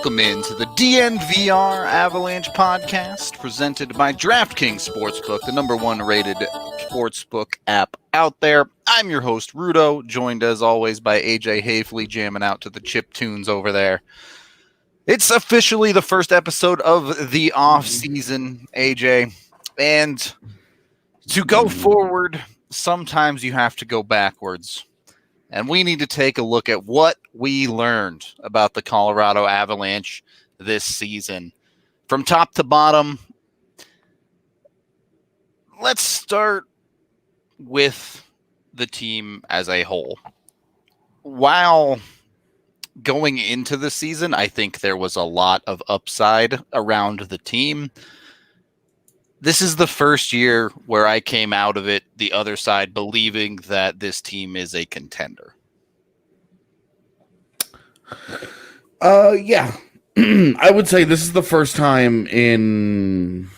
Welcome into the DNVR Avalanche Podcast, presented by DraftKings Sportsbook, the number one rated sportsbook app out there. I'm your host, Rudolph, joined as always by AJ Haefele, jamming out to the chip tunes over there. It's officially the first episode of the off-season, AJ, and to go forward, sometimes you have to go backwards. And we need to take a look at what we learned about the Colorado Avalanche this season. From top to bottom, let's start with the team as a whole. While going into the season, I think there was a lot of upside around the team. This is the first year where I came out of it the other side believing that this team is a contender. Yeah. I would say this is the first time in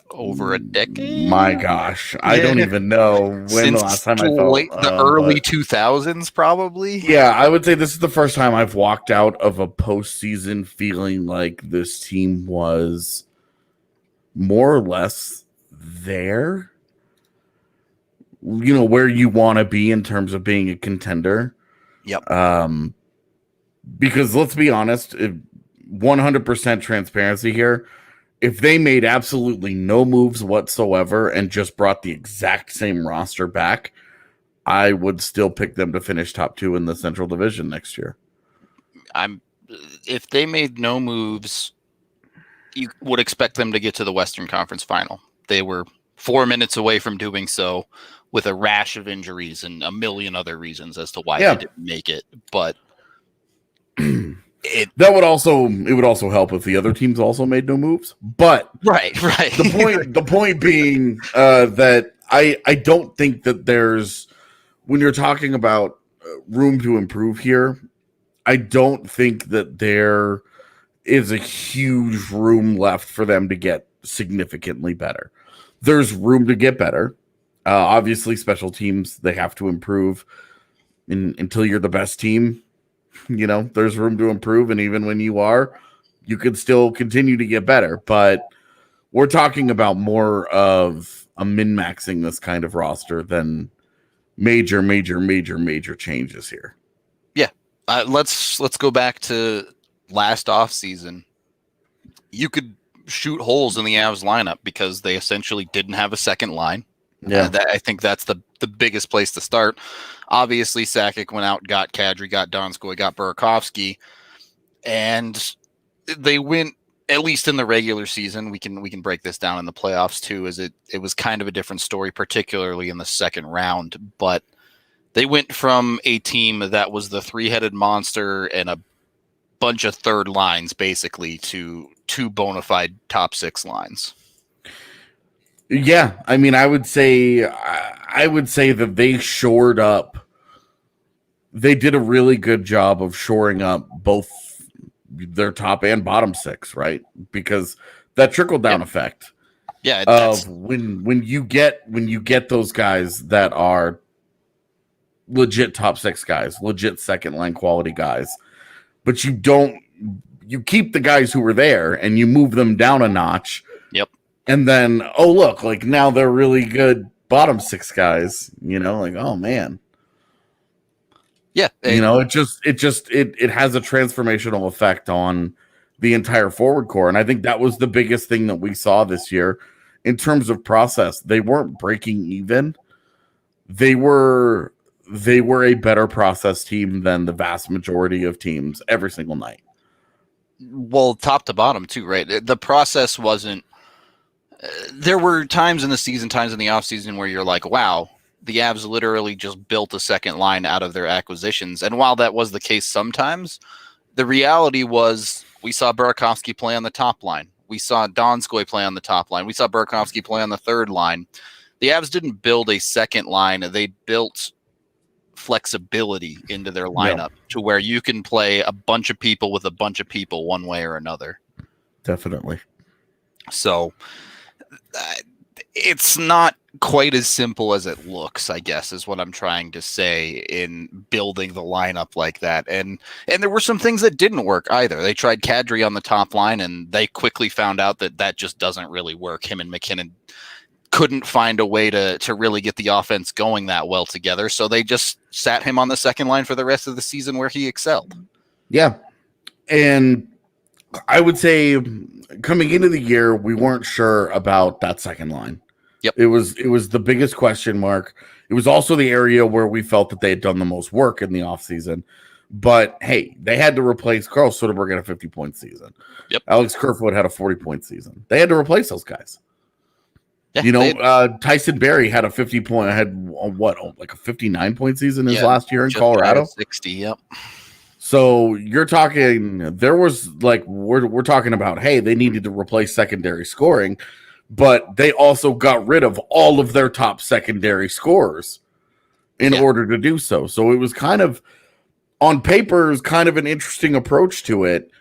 over a decade. My gosh, I don't even know when the last time I felt the early 2000s, probably. Yeah, I would say this is the first time I've walked out of a postseason feeling like this team was more or less there, you know, where you want to be in terms of being a contender. Yep. Because let's be honest, 100% transparency here. If they made absolutely no moves whatsoever and just brought the exact same roster back, I would still pick them to finish top 2 in the Central Division next year. If they made no moves, you would expect them to get to the Western Conference Final. They were 4 minutes away from doing so with a rash of injuries and a million other reasons as to why they didn't make it. But it would also help if the other teams also made no moves. But right. The point being that I don't think that there's, when you're talking about room to improve here, I don't think that there is a huge room left for them to get significantly better. There's room to get better. Obviously, special teams, they have to improve until you're the best team. You know, there's room to improve. And even when you are, you could still continue to get better. But we're talking about more of a min-maxing this kind of roster than major changes here. Yeah. Let's go back to last offseason. You could shoot holes in the Avs lineup because they essentially didn't have a second line. Yeah, I think that's the biggest place to start. Obviously, Sakic went out, got Kadri, got Donskoy, got Burakovsky, and they went, at least in the regular season. We can break this down in the playoffs too, as it was kind of a different story, particularly in the second round. But they went from a team that was the three-headed monster and a bunch of third lines, basically, to two bona fide top six lines. Yeah, I mean, I would say that they shored up. They did a really good job of shoring up both their top and bottom six, right? Because that trickle down effect. Yeah, of when you get those guys that are legit top six guys, legit second line quality guys, but you keep the guys who were there and you move them down a notch. Yep. And then, oh, look, like now they're really good bottom six guys, you know, like, oh man. Yeah. You know, it has a transformational effect on the entire forward core. And I think that was the biggest thing that we saw this year in terms of process. They weren't breaking even. They were a better process team than the vast majority of teams every single night. Well, top to bottom too, right? The process wasn't. There were times in the season, times in the offseason where you're like, wow, the Avs literally just built a second line out of their acquisitions. And while that was the case sometimes, the reality was we saw Burakovsky play on the top line. We saw Donskoy play on the top line. We saw Burakovsky play on the third line. The Avs didn't build a second line. They built flexibility into their lineup to where you can play a bunch of people with a bunch of people one way or another. Definitely. So it's not quite as simple as it looks, I guess, is what I'm trying to say in building the lineup like that. And there were some things that didn't work either. They tried Kadri on the top line, and they quickly found out that just doesn't really work. Him and McKinnon couldn't find a way to really get the offense going that well together. So they just sat him on the second line for the rest of the season where he excelled. Yeah. And I would say coming into the year, we weren't sure about that second line. Yep. It was the biggest question mark. It was also the area where we felt that they had done the most work in the offseason. But hey, they had to replace Carl Soderberg at a 50-point season. Yep. Alex Kerfoot had a 40-point season. They had to replace those guys. Yeah, Tyson Barrie had a 50-point, like a 59-point season his last year in Colorado. 60, yep. So you're talking, there was like, we're talking about, hey, they needed to replace secondary scoring, but they also got rid of all of their top secondary scorers in order to do so. So it was kind of, on paper, it was kind of an interesting approach to it,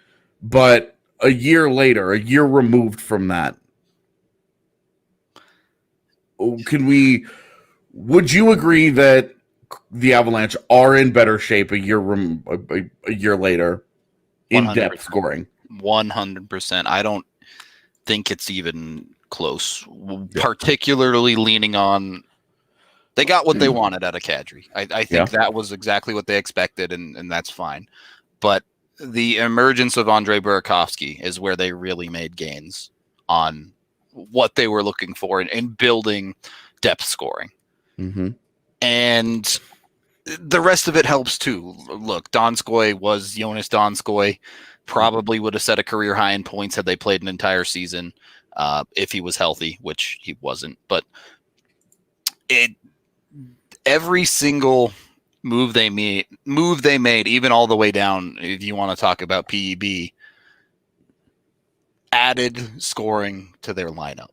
but a year later, a year removed from that, would you agree that the Avalanche are in better shape a year later in 100%. Depth scoring? 100%. I don't think it's even close, particularly leaning on they got what they wanted out of Kadri. I think that was exactly what they expected, and that's fine. But the emergence of Andrei Burakovsky is where they really made gains on what they were looking for in building depth scoring. Mm-hmm. And the rest of it helps too. Look, Donskoy was Jonas Donskoy. Probably would have set a career high in points had they played an entire season if he was healthy, which he wasn't. But every single move they made, even all the way down, if you want to talk about PEB, added scoring to their lineup.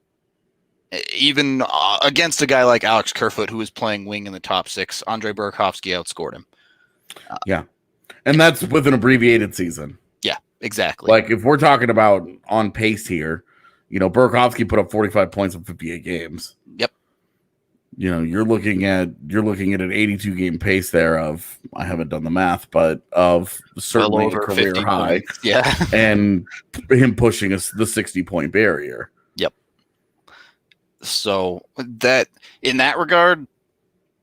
Even against a guy like Alex Kerfoot, who was playing wing in the top six, Andrei Burakovsky outscored him. And that's with an abbreviated season. Yeah, exactly. Like if we're talking about on pace here, Burakovsky put up 45 points in 58 games. Yep. You're looking at an 82 game pace there of, I haven't done the math, but of certainly a career high. Points. Yeah. And him pushing the 60-point barrier. Yep. So that in that regard,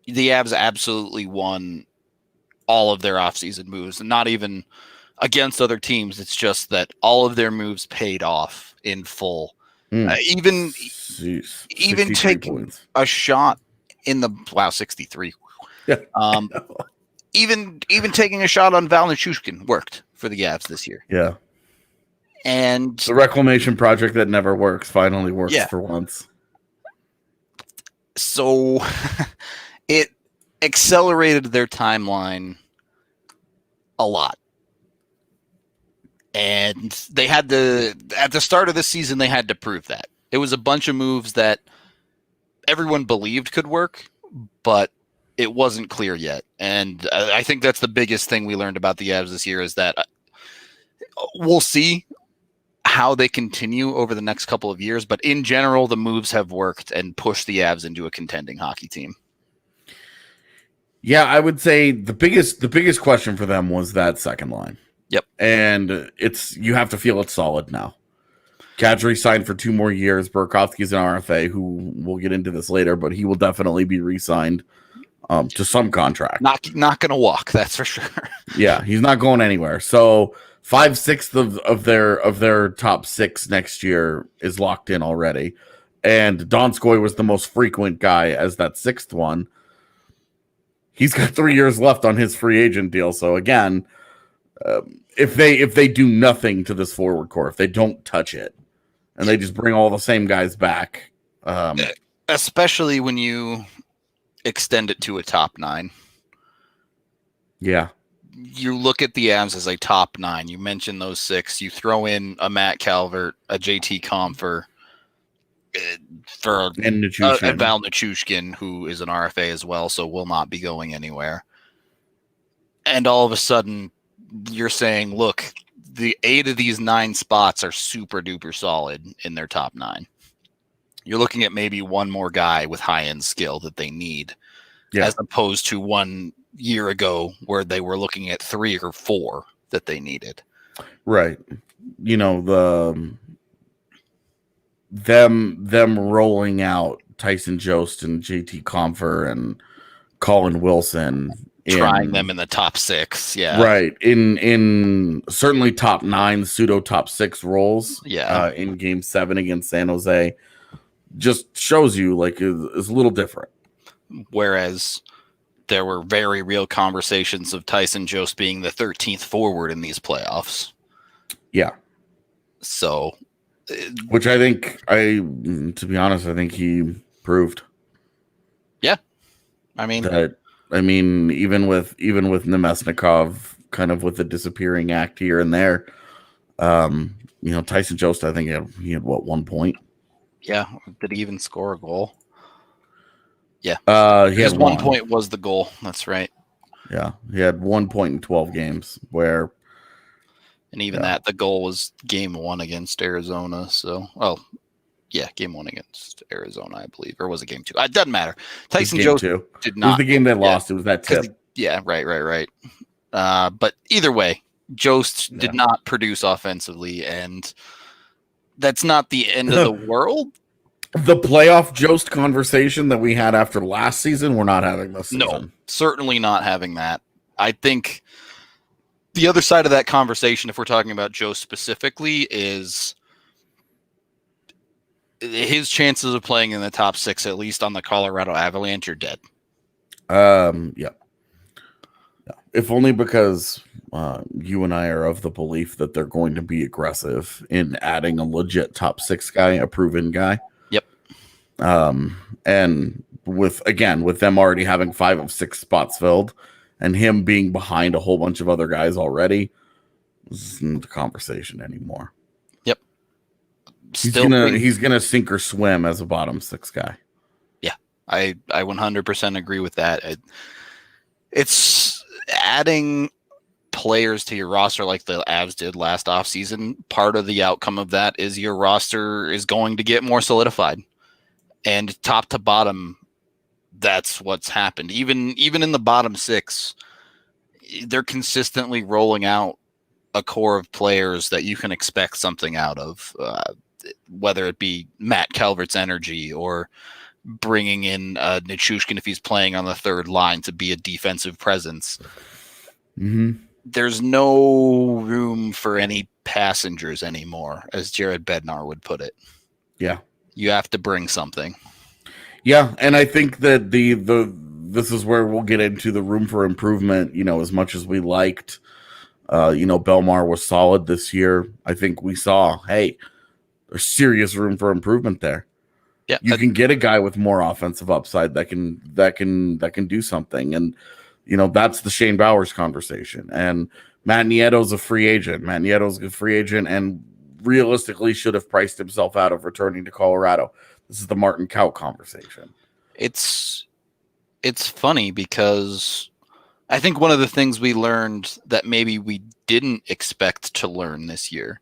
the Avs absolutely won all of their offseason moves, and not even against other teams. It's just that all of their moves paid off in full. Even take a shot in the 63. Yeah. Even taking a shot on Val Nichushkin worked for the Avs this year. Yeah. And the reclamation project that never works finally works for once. So it accelerated their timeline a lot. And they had to, at the start of the season, they had to prove that. It was a bunch of moves that everyone believed could work, but it wasn't clear yet. And I think that's the biggest thing we learned about the Avs this year is that we'll see how they continue over the next couple of years. But in general, the moves have worked and pushed the Avs into a contending hockey team. Yeah, I would say the biggest question for them was that second line. Yep. And you have to feel it's solid now. Kadri signed for 2 more years. Burakovsky's an RFA, who we'll get into this later, but he will definitely be re-signed to some contract. Not going to walk, that's for sure. Yeah, he's not going anywhere. So 5/6 of their top 6 next year is locked in already. And Donskoy was the most frequent guy as that 6th one. He's got 3 years left on his free agent deal. So again, if they do nothing to this forward core, if they don't touch it, and they just bring all the same guys back, especially when you extend it to a top 9. Yeah, you look at the Avs as a top 9. You mentioned those 6. You throw in a Matt Calvert, a JT Compher, for a Val Nichushkin, who is an RFA as well, so will not be going anywhere. And all of a sudden, you're saying, look, the 8 of these 9 spots are super duper solid in their top 9. You're looking at maybe one more guy with high-end skill that they need, as opposed to 1 year ago where they were looking at 3 or 4 that they needed. Right. Them rolling out Tyson Jost and JT Compher and Colin Wilson, trying them in the top 6, right, in certainly top 9, pseudo top 6 roles, in Game 7 against San Jose, just shows you like it's a little different. Whereas there were very real conversations of Tyson Jost being the 13th forward in these playoffs. Yeah. So, which to be honest, I think he proved. Yeah. I mean, even with Nemesnikov kind of with the disappearing act here and there, Tyson Jost, I think he had what, 1 point? Yeah. Did he even score a goal? Yeah. He had 1 point was the goal. That's right. Yeah. He had 1 point in 12 games and even that, the goal was Game 1 against Arizona. So, Game 1 against Arizona, I believe. Or was it Game 2? It doesn't matter. Tyson Jost did not. It was the game they lost. It was that tip. Right. But either way, Jost did not produce offensively, and that's not the end of the world. The playoff Jost conversation that we had after last season, we're not having this season. No, certainly not having that. I think the other side of that conversation, if we're talking about Jost specifically, is his chances of playing in the top 6, at least on the Colorado Avalanche, are dead. Yeah. If only because you and I are of the belief that they're going to be aggressive in adding a legit top 6 guy, a proven guy. Yep. And with them already having 5 of 6 spots filled, and him being behind a whole bunch of other guys already, this isn't the conversation anymore. Yep. He's gonna sink or swim as a bottom 6 guy. Yeah, I 100% agree with that. It's adding players to your roster like the Avs did last offseason. Part of the outcome of that is your roster is going to get more solidified, and top to bottom, that's what's happened. Even in the bottom 6, they're consistently rolling out a core of players that you can expect something out of, whether it be Matt Calvert's energy or bringing in Nichushkin if he's playing on the third line to be a defensive presence. Mm-hmm. There's no room for any passengers anymore, as Jared Bednar would put it. Yeah. You have to bring something. Yeah, and I think that this is where we'll get into the room for improvement. As much as we liked, Belmar was solid this year. I think we saw, hey, there's serious room for improvement there. Yeah, you can get a guy with more offensive upside that can do something, and that's the Shane Bowers conversation. And Matt Nieto's a free agent. And realistically should have priced himself out of returning to Colorado. This is the Martin Kaut conversation. It's funny because I think one of the things we learned that maybe we didn't expect to learn this year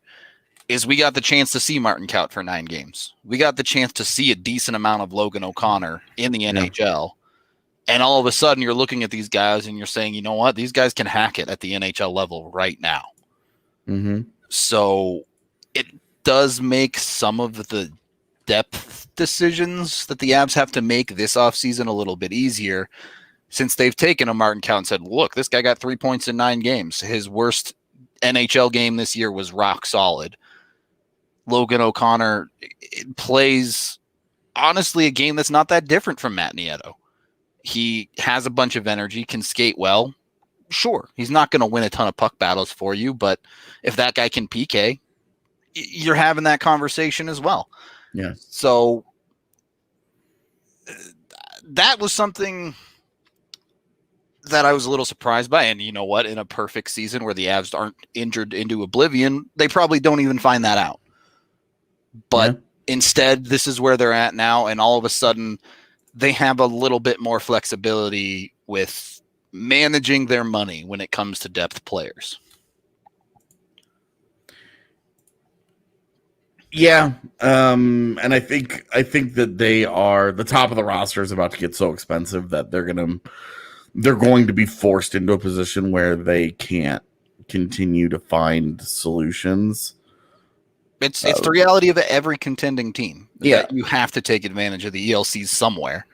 is we got the chance to see Martin Kaut for 9 games. We got the chance to see a decent amount of Logan O'Connor in the NHL. And all of a sudden you're looking at these guys and you're saying, you know what? These guys can hack it at the NHL level right now. Mm-hmm. So it does make some of the depth decisions that the Avs have to make this offseason a little bit easier, since they've taken a Martin Kaut and said, look, this guy got 3 points in 9 games. His worst NHL game this year was rock solid. Logan O'Connor plays, honestly, a game that's not that different from Matt Nieto. He has a bunch of energy, can skate well. Sure, he's not going to win a ton of puck battles for you, but if that guy can PK, you're having that conversation as well. Yeah. So that was something that I was a little surprised by. And you know what? In a perfect season where the Avs aren't injured into oblivion, they probably don't even find that out. But instead, this is where they're at now. And all of a sudden, they have a little bit more flexibility with managing their money when it comes to depth players. Yeah, and I think that they are the top of the roster is about to get so expensive that they're going to be forced into a position where they can't continue to find solutions. It's the reality of every contending team. Yeah, you have to take advantage of the ELCs somewhere.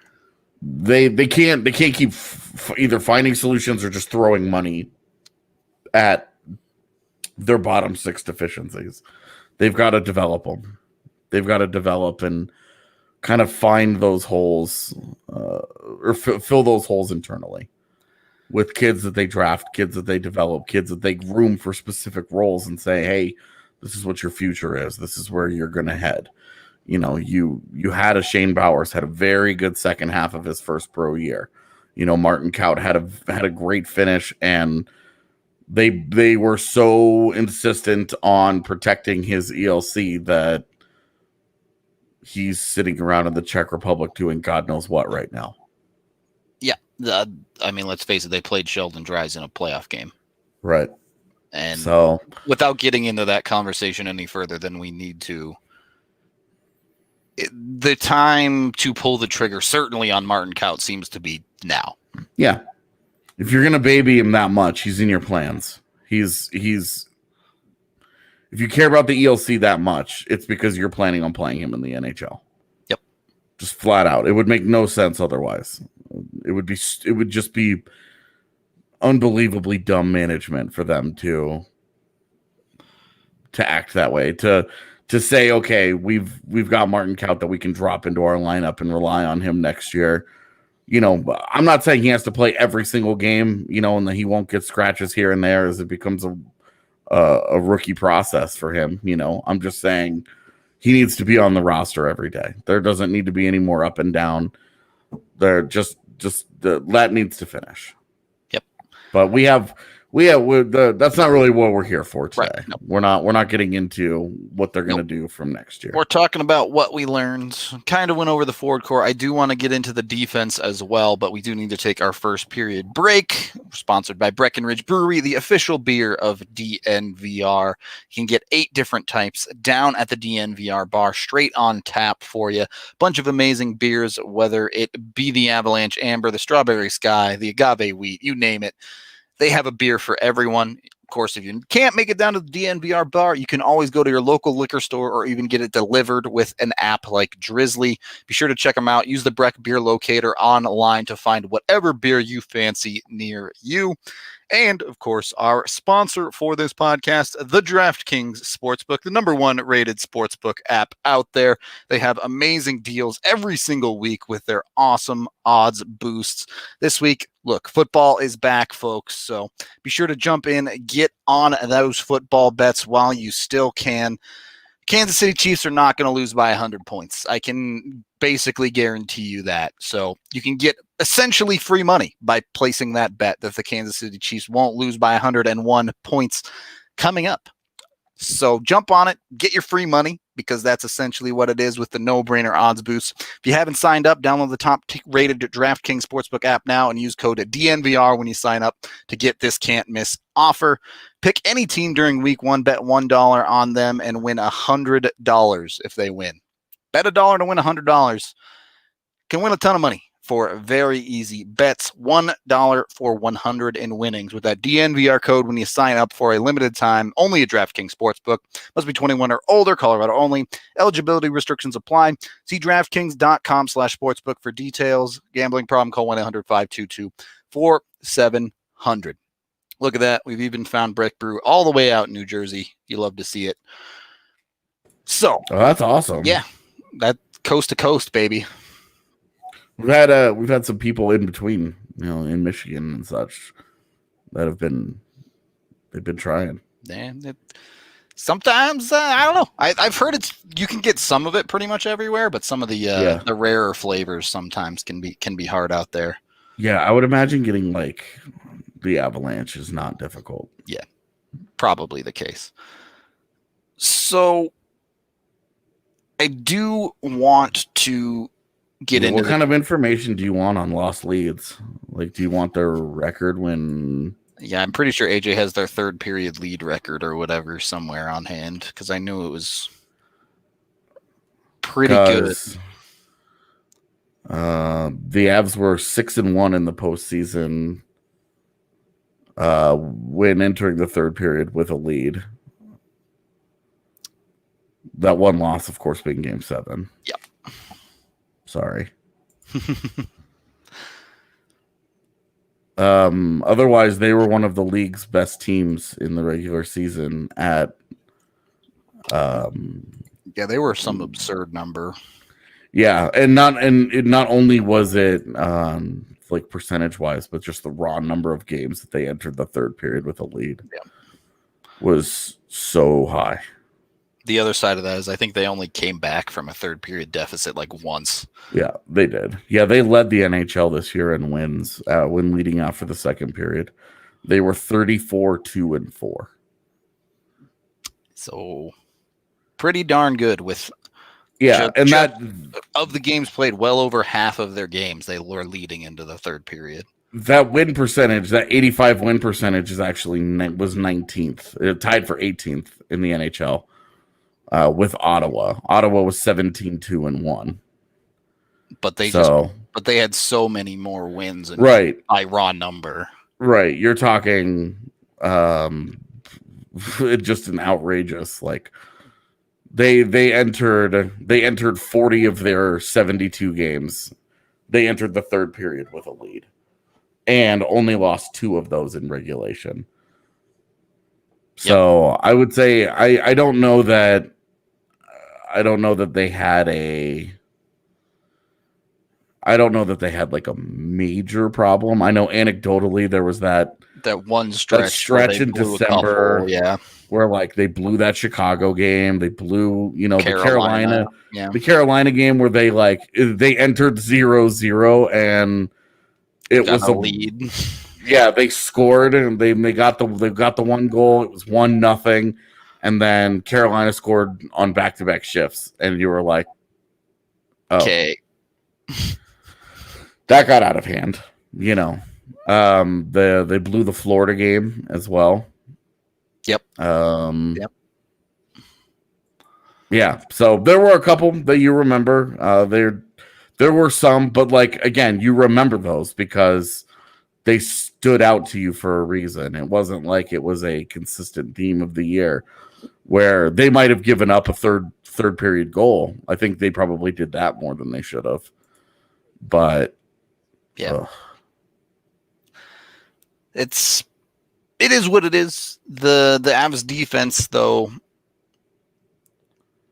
They can't keep either finding solutions or just throwing money at their bottom six deficiencies. They've got to develop them. They've got to develop and kind of find those holes or fill those holes internally with kids that they draft, kids that they develop, kids that they groom for specific roles and say, hey, this is what your future is. This is where you're going to head. You know, you had a Shane Bowers had a very good second half of his first pro year. You know, Martin Kaut had a great finish, and they were so insistent on protecting his ELC that he's sitting around in the Czech Republic doing God knows what right now. Yeah, I mean, let's face it, they played Sheldon Dries in a playoff game, right? And so, without getting into that conversation any further than we need to, the time to pull the trigger certainly on Martin Kaut seems to be now. Yeah. If you're going to baby him that much, he's in your plans. He's if you care about the ELC that much, it's because you're planning on playing him in the NHL. Yep. Just flat out. It would make no sense otherwise. It would just be unbelievably dumb management for them to act that way, to say, okay, we've got Martin Kaut that we can drop into our lineup and rely on him next year. You know, I'm not saying he has to play every single game, you know, and that he won't get scratches here and there as it becomes a rookie process for him. You know, I'm just saying he needs to be on the roster every day. There doesn't need to be any more up and down. There just that needs to finish. Yep. But that's not really what we're here for today. Right. Nope. We're not getting into what they're going to do from next year. We're talking about what we learned. Kind of went over the forward core. I do want to get into the defense as well, but we do need to take our first period break. We're sponsored by Breckenridge Brewery, the official beer of DNVR. You can get 8 different types down at the DNVR bar, straight on tap for you. Bunch of amazing beers, whether it be the Avalanche Amber, the Strawberry Sky, the Agave Wheat, you name it. They have a beer for everyone. Of course, if you can't make it down to the DNVR bar, you can always go to your local liquor store or even get it delivered with an app like Drizzly. Be sure to check them out. Use the Breck Beer Locator online to find whatever beer you fancy near you. And, of course, our sponsor for this podcast, the DraftKings Sportsbook, the #1 rated sportsbook app out there. They have amazing deals every single week with their awesome odds boosts. This week, look, football is back, folks, so be sure to jump in, get on those football bets while you still can. Kansas City Chiefs are not going to lose by 100 points. I can basically guarantee you that. So you can get essentially free money by placing that bet that the Kansas City Chiefs won't lose by 101 points coming up. So jump on it, get your free money, because that's essentially what it is with the no-brainer odds boost. If you haven't signed up, download the top-rated DraftKings Sportsbook app now and use code DNVR when you sign up to get this can't-miss offer. Pick any team during week 1, bet $1 on them, and win $100 if they win. Bet $1 to win $100. Can win a ton of money for very easy bets. $1 for 100 in winnings with that DNVR code when you sign up for a limited time. Only at DraftKings Sportsbook. Must be 21 or older. Colorado only. Eligibility restrictions apply. See DraftKings.com/sportsbook for details. Gambling problem, call 1-800-522-4700. Look at that. We've even found Breck Brew all the way out in New Jersey. You love to see it. So. Oh, that's awesome. Yeah. That coast to coast, baby. We've had some people in between, you know, in Michigan and such that they've been trying. Yeah, sometimes I don't know. I've heard you can get some of it pretty much everywhere, but some of the rarer flavors sometimes can be hard out there. Yeah, I would imagine getting like the Avalanche is not difficult. Yeah, probably the case. So I do want to get into what kind of information do you want on lost leads? Like, do you want their record when? Yeah, I'm pretty sure AJ has their third period lead record or whatever somewhere on hand, because I knew it was pretty good. The Avs were 6-1 in the postseason when entering the third period with a lead. That one loss, of course, being Game 7. Yep. Sorry. Otherwise, they were one of the league's best teams in the regular season at. Yeah, they were some absurd number. Yeah, and not only was it like percentage wise, but just the raw number of games that they entered the third period with a lead was so high. The other side of that is I think they only came back from a third period deficit like once. Yeah, they did. Yeah, they led the NHL this year in wins when leading out for the second period. They were 34-2-4. So pretty darn good with that of the games played, well over half of their games they were leading into the third period. That win percentage, that 85 win percentage, is actually was 19th. It tied for 18th in the NHL with Ottawa. Ottawa was 17-2-1. But they had so many more wins and by raw number. Right, you're talking just an outrageous like. They entered 40 of their 72 games. They entered the third period with a lead and only lost 2 of those in regulation. So I would say I don't know that they had like a major problem. I know anecdotally there was that one stretch in December. Where like they blew that Chicago game, they blew, the Carolina game where they entered 0-0 and it was a lead. Yeah, they scored and they got the one goal. It was 1-0, and then Carolina scored on back-to-back shifts, and you were like, oh, okay, that got out of hand. They blew the Florida game as well. Yep. Yeah. So there were a couple that you remember. There were some, but like again, you remember those because they stood out to you for a reason. It wasn't like it was a consistent theme of the year where they might have given up a third period goal. I think they probably did that more than they should have. But yeah, it is what it is. The Avs defense, though.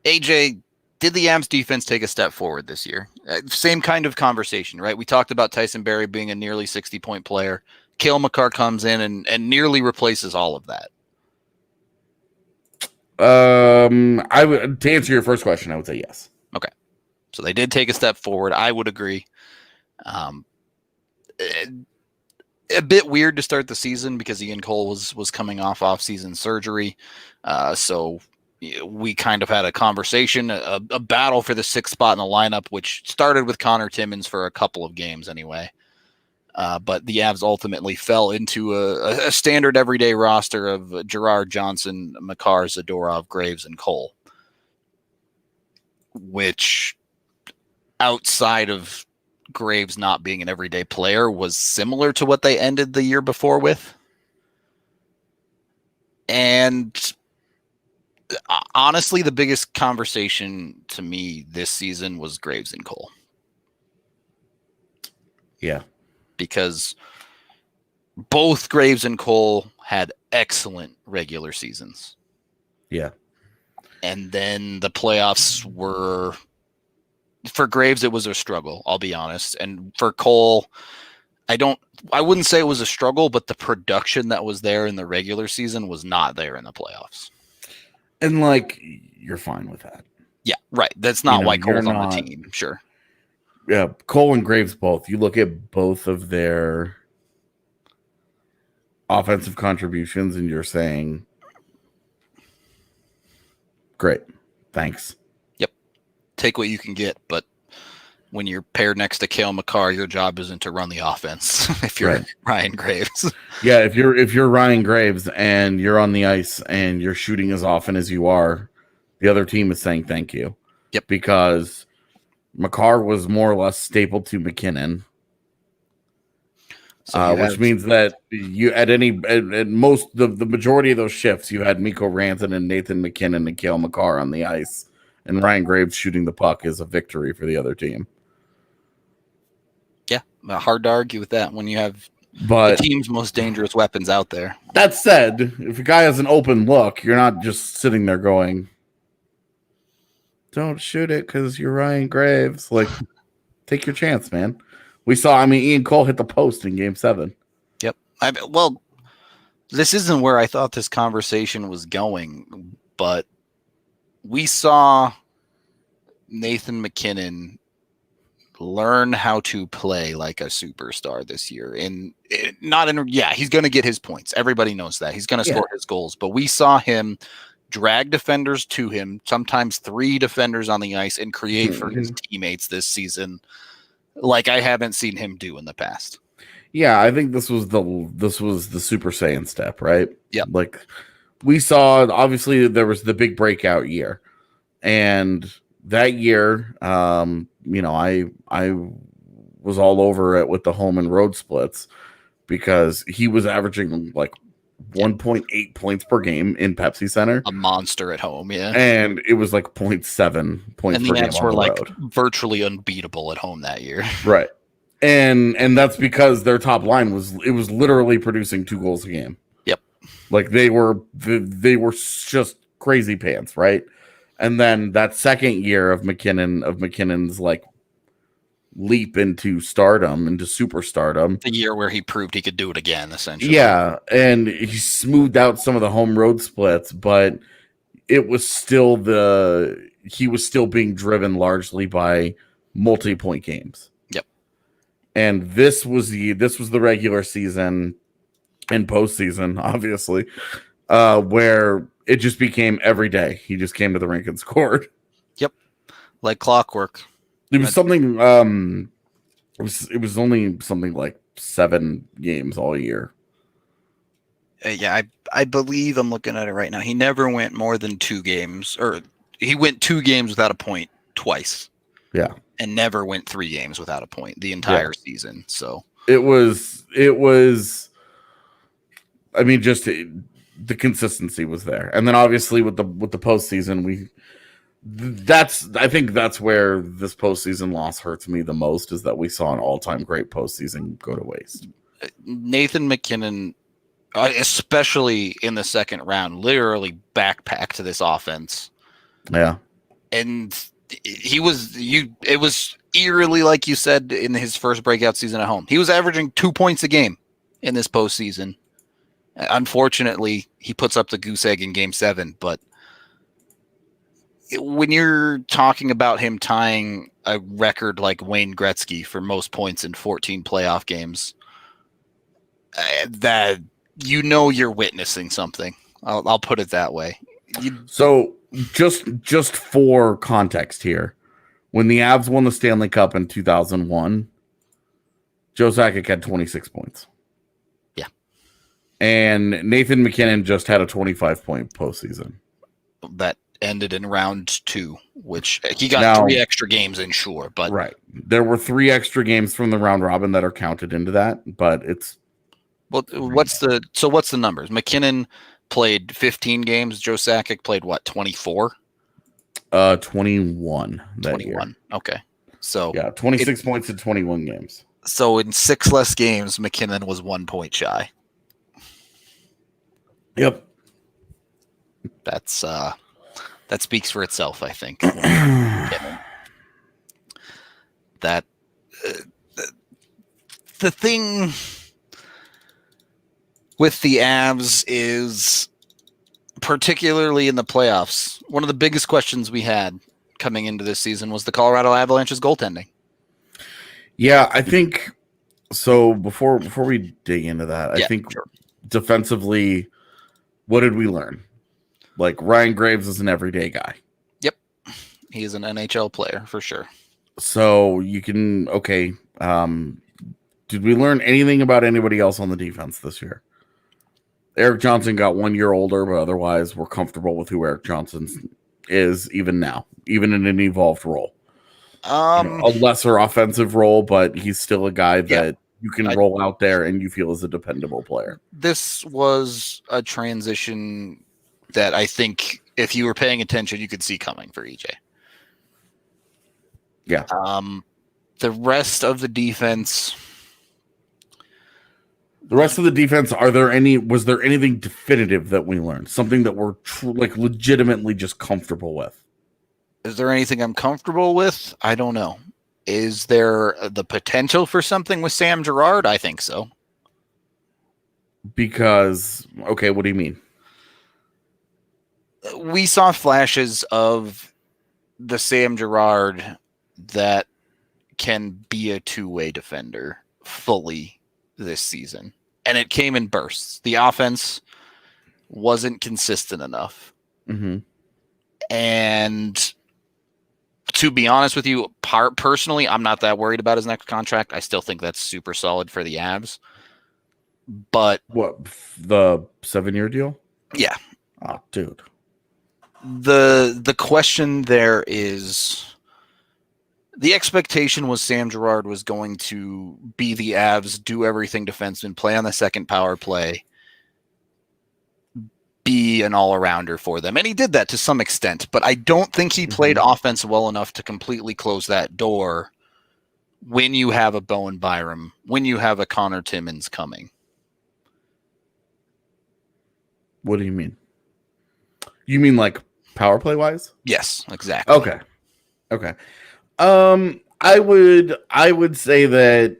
AJ, did the Avs defense take a step forward this year? Same kind of conversation, right? We talked about Tyson Barrie being a nearly 60-point player. Cale Makar comes in and nearly replaces all of that. I would, to answer your first question, I would say yes. Okay, so they did take a step forward. I would agree. A bit weird to start the season because Ian Cole was coming off-season surgery. So we kind of had a conversation, a battle for the 6th spot in the lineup, which started with Connor Timmins for a couple of games anyway. But the Avs ultimately fell into a standard everyday roster of Gerard, Johnson, Makar, Zadorov, Graves, and Cole, which outside of Graves not being an everyday player was similar to what they ended the year before with. And honestly, the biggest conversation to me this season was Graves and Cole. Yeah. Because both Graves and Cole had excellent regular seasons. Yeah. And then the playoffs were... For Graves, it was a struggle, I'll be honest. And for Cole, I wouldn't say it was a struggle, but the production that was there in the regular season was not there in the playoffs. And like, you're fine with that. Yeah, right. That's not why Cole's on the team. Sure. Yeah, Cole and Graves both. You look at both of their offensive contributions and you're saying, great, thanks. Take what you can get, but when you're paired next to Cale Makar, your job isn't to run the offense. If you're Ryan Graves, yeah, if you're Ryan Graves and you're on the ice and you're shooting as often as you are, the other team is saying thank you. Yep. Because Makar was more or less stapled to McKinnon. So which means that you at most the majority of those shifts you had Mikko Rantanen and Nathan McKinnon and Cale Makar on the ice, and Ryan Graves shooting the puck is a victory for the other team. Yeah, hard to argue with that when you have the team's most dangerous weapons out there. That said, if a guy has an open look, you're not just sitting there going, "Don't shoot it because you're Ryan Graves." Like, take your chance, man. We saw, Ian Cole hit the post in Game 7. Yep. Well, this isn't where I thought this conversation was going, but we saw Nathan McKinnon learn how to play like a superstar this year. He's going to get his points. Everybody knows that. He's going to score his goals. But we saw him drag defenders to him, sometimes 3 defenders on the ice, and create for his teammates this season like I haven't seen him do in the past. Yeah, I think this was the Super Saiyan step, right? Yeah. Like we saw, obviously there was the big breakout year. And that year, I was all over it with the home and road splits because he was averaging like 1.8 points per game in Pepsi Center. A monster at home, yeah. And it was like 0.7 points per game. And the Avs were like virtually unbeatable at home that year. Right. And that's because their top line was literally producing 2 goals a game. Yep. Like they were just crazy pants, right? And then that second year of McKinnon's like leap into stardom, into superstardom. The year where he proved he could do it again, essentially. Yeah, and he smoothed out some of the home road splits, but it was still he was still being driven largely by multi-point games. Yep. And this was the regular season and postseason, obviously, where it just became every day. He just came to the rink and scored. Yep. Like clockwork. It was something. It was only something like 7 games all year. Yeah, I believe I'm looking at it right now. He never went more than 2 games, or he went 2 games without a point twice. Yeah, and never went 3 games without a point the entire season. So it was. I mean, just the consistency was there, and then obviously with the postseason, I think that's where this postseason loss hurts me the most, is that we saw an all-time great postseason go to waste. Nathan McKinnon, especially in the second round, literally backpacked this offense. Yeah. And it was eerily, like you said, in his first breakout season at home. He was averaging 2 points a game in this postseason. Unfortunately, he puts up the goose egg in Game 7, but when you're talking about him tying a record like Wayne Gretzky for most points in 14 playoff games, that you're witnessing something. I'll put it that way. So just for context here, when the Avs won the Stanley Cup in 2001, Joe Sakic had 26 points. Yeah. And Nathan McKinnon just had a 25-point postseason. That ended in round 2, which he got 3 extra games in, sure, but right, there were 3 extra games from the round robin that are counted into that, but it's what's the numbers? McKinnon played 15 games. Joe Sakic played 24? 21 that 21. Year. Okay, so 26 points in 21 games. So in 6 less games, McKinnon was 1 point shy. Yep, that speaks for itself, I think. That the thing with the Avs is, particularly in the playoffs, one of the biggest questions we had coming into this season was the Colorado Avalanche's goaltending. Yeah, I think so. Before we dig into that, I think defensively, what did we learn? Like, Ryan Graves is an everyday guy. Yep. He is an NHL player for sure. So you can, did we learn anything about anybody else on the defense this year? Eric Johnson got 1 year older, but otherwise we're comfortable with who Eric Johnson's is even now, even in an evolved role. A lesser offensive role, but he's still a guy that you can roll out there and you feel is a dependable player. This was a transition that I think if you were paying attention, you could see coming for EJ. Yeah. The rest of the defense. Was there anything definitive that we learned? Something that we're legitimately just comfortable with? Is there anything I'm comfortable with? I don't know. Is there the potential for something with Sam Girard? I think so. Because, okay, what do you mean? We saw flashes of the Sam Girard that can be a two-way defender fully this season. And it came in bursts. The offense wasn't consistent enough. Mm-hmm. And to be honest with you, personally, I'm not that worried about his next contract. I still think that's super solid for the Avs. But what, the 7-year deal? Yeah. Oh, dude. The question there is, the expectation was Sam Girard was going to be the Avs, do everything defenseman, play on the second power play, be an all-arounder for them. And he did that to some extent, but I don't think he played offense well enough to completely close that door when you have a Bowen Byram, when you have a Connor Timmins coming. What do you mean? You mean like power play wise? Yes, exactly. Okay. I would say that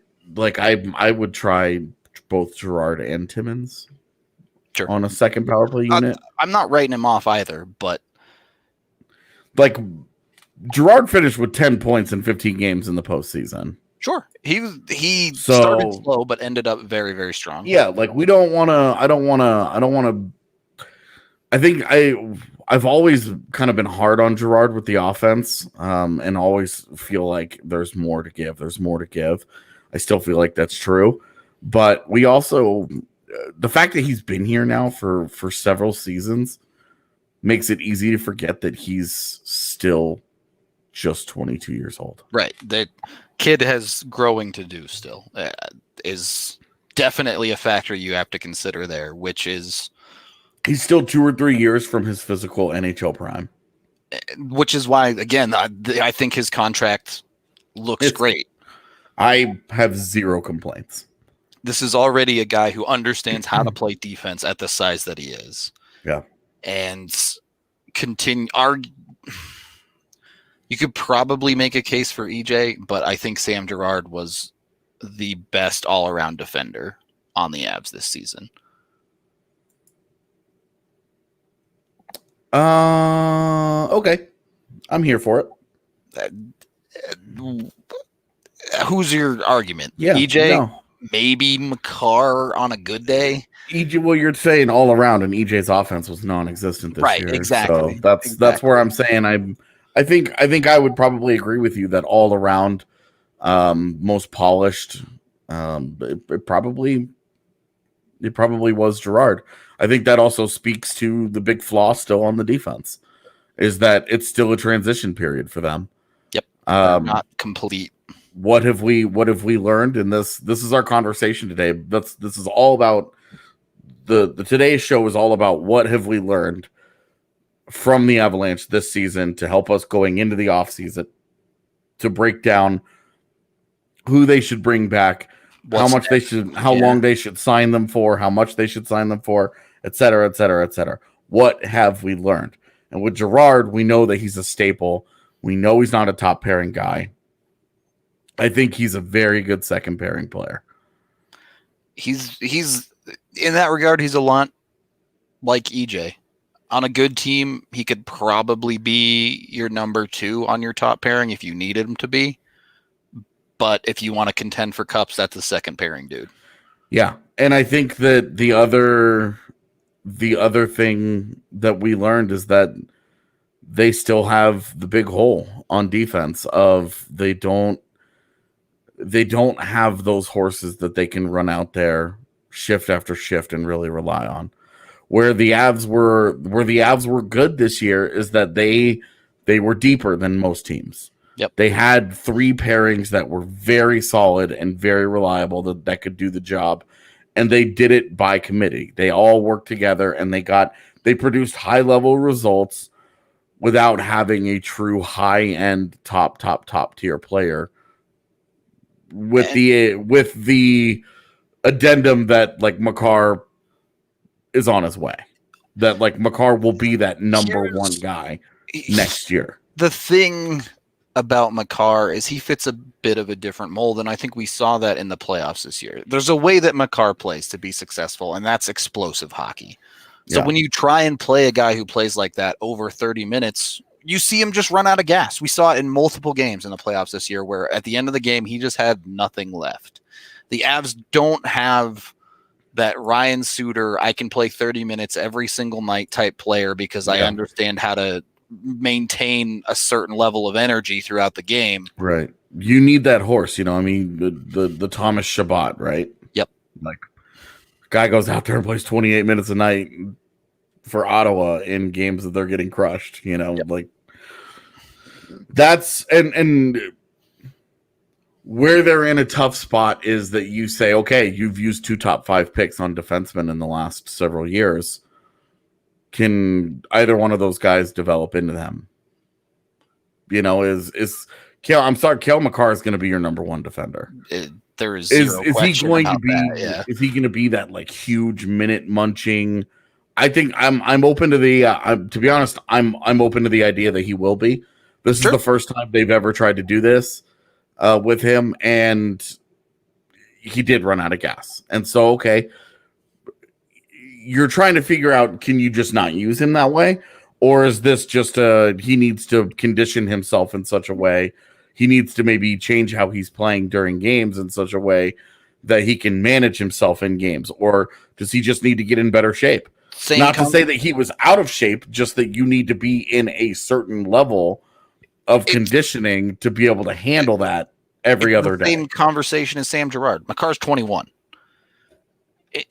I would try both Girard and Timmins on a second power play unit. I'm not writing him off either, but Girard finished with 10 points in 15 games in the postseason. Sure. He started slow but ended up very, very strong. Yeah, we don't want to I think I've always kind of been hard on Girard with the offense, and always feel like there's more to give. I still feel like that's true. But we also, the fact that he's been here now for several seasons makes it easy to forget that he's still just 22 years old. Right. The kid has growing to do still. Is definitely a factor you have to consider there, which is... He's still 2 or 3 years from his physical NHL prime. Which is why, again, I think his contract looks great. I have zero complaints. This is already a guy who understands how to play defense at the size that he is. Yeah. And you could probably make a case for EJ, but I think Sam Girard was the best all-around defender on the Avs this season. Okay. I'm here for it. Who's your argument? Yeah, EJ? No. Maybe McCarr on a good day? EJ, well, you're saying all around, and EJ's offense was non-existent this year. Right, exactly. So that's where I'm saying I think I would probably agree with you that all around, most polished, it probably was Girard. I think that also speaks to the big flaw still on the defense, is that it's still a transition period for them. Yep. Not complete. What have we learned in this? This is our conversation today. This is all about the today's show is all about what have we learned from the Avalanche this season to help us going into the offseason, to break down who they should bring back, how long they should sign them for, how much they should sign them for, et cetera, et cetera, et cetera. What have we learned? And with Girard, we know that he's a staple. We know he's not a top pairing guy. I think he's a very good second pairing player. He's in that regard, he's a lot like EJ. On a good team, he could probably be your number 2 on your top pairing if you needed him to be. But if you want to contend for cups, that's the second pairing dude. Yeah. And I think that the other thing that we learned is that they still have the big hole on defense of they don't have those horses that they can run out there shift after shift and really rely on. Where the Avs were good this year is that they were deeper than most teams. Yep. They had 3 pairings that were very solid and very reliable that could do the job, and they did it by committee. They all worked together, and they produced high-level results without having a true high-end top tier player. With the addendum that like Makar is on his way, that like Makar will be that number 1 guy next year. The thing about Makar is he fits a bit of a different mold, and I think we saw that in the playoffs this year. There's a way that Makar plays to be successful, and that's explosive hockey. So when you try and play a guy who plays like that over 30 minutes, you see him just run out of gas. We saw it in multiple games in the playoffs this year where at the end of the game, he just had nothing left. The Avs don't have that Ryan Suter, I can play 30 minutes every single night type player because I understand how to maintain a certain level of energy throughout the game. Right. You need that horse, I mean, the Thomas Chabot, right? Yep. Like, guy goes out there and plays 28 minutes a night for Ottawa in games that they're getting crushed, like that's and where they're in a tough spot is that you say, okay, you've used 2 top 5 picks on defensemen in the last several years. Can either one of those guys develop into them? Is Cale Makar is going to be your number 1 defender. There is zero question about that. Is he going to be that like huge minute munching? I think I'm open to the. To be honest, I'm open to the idea that he will be. This is the first time they've ever tried to do this with him, and he did run out of gas. And so, okay, you're trying to figure out, can you just not use him that way? Or is this just he needs to condition himself in such a way, he needs to maybe change how he's playing during games in such a way that he can manage himself in games? Or does he just need to get in better shape? Not to say that he was out of shape, just that you need to be in a certain level of conditioning to be able to handle that every other day. Same conversation as Sam Girard. Makar's 21.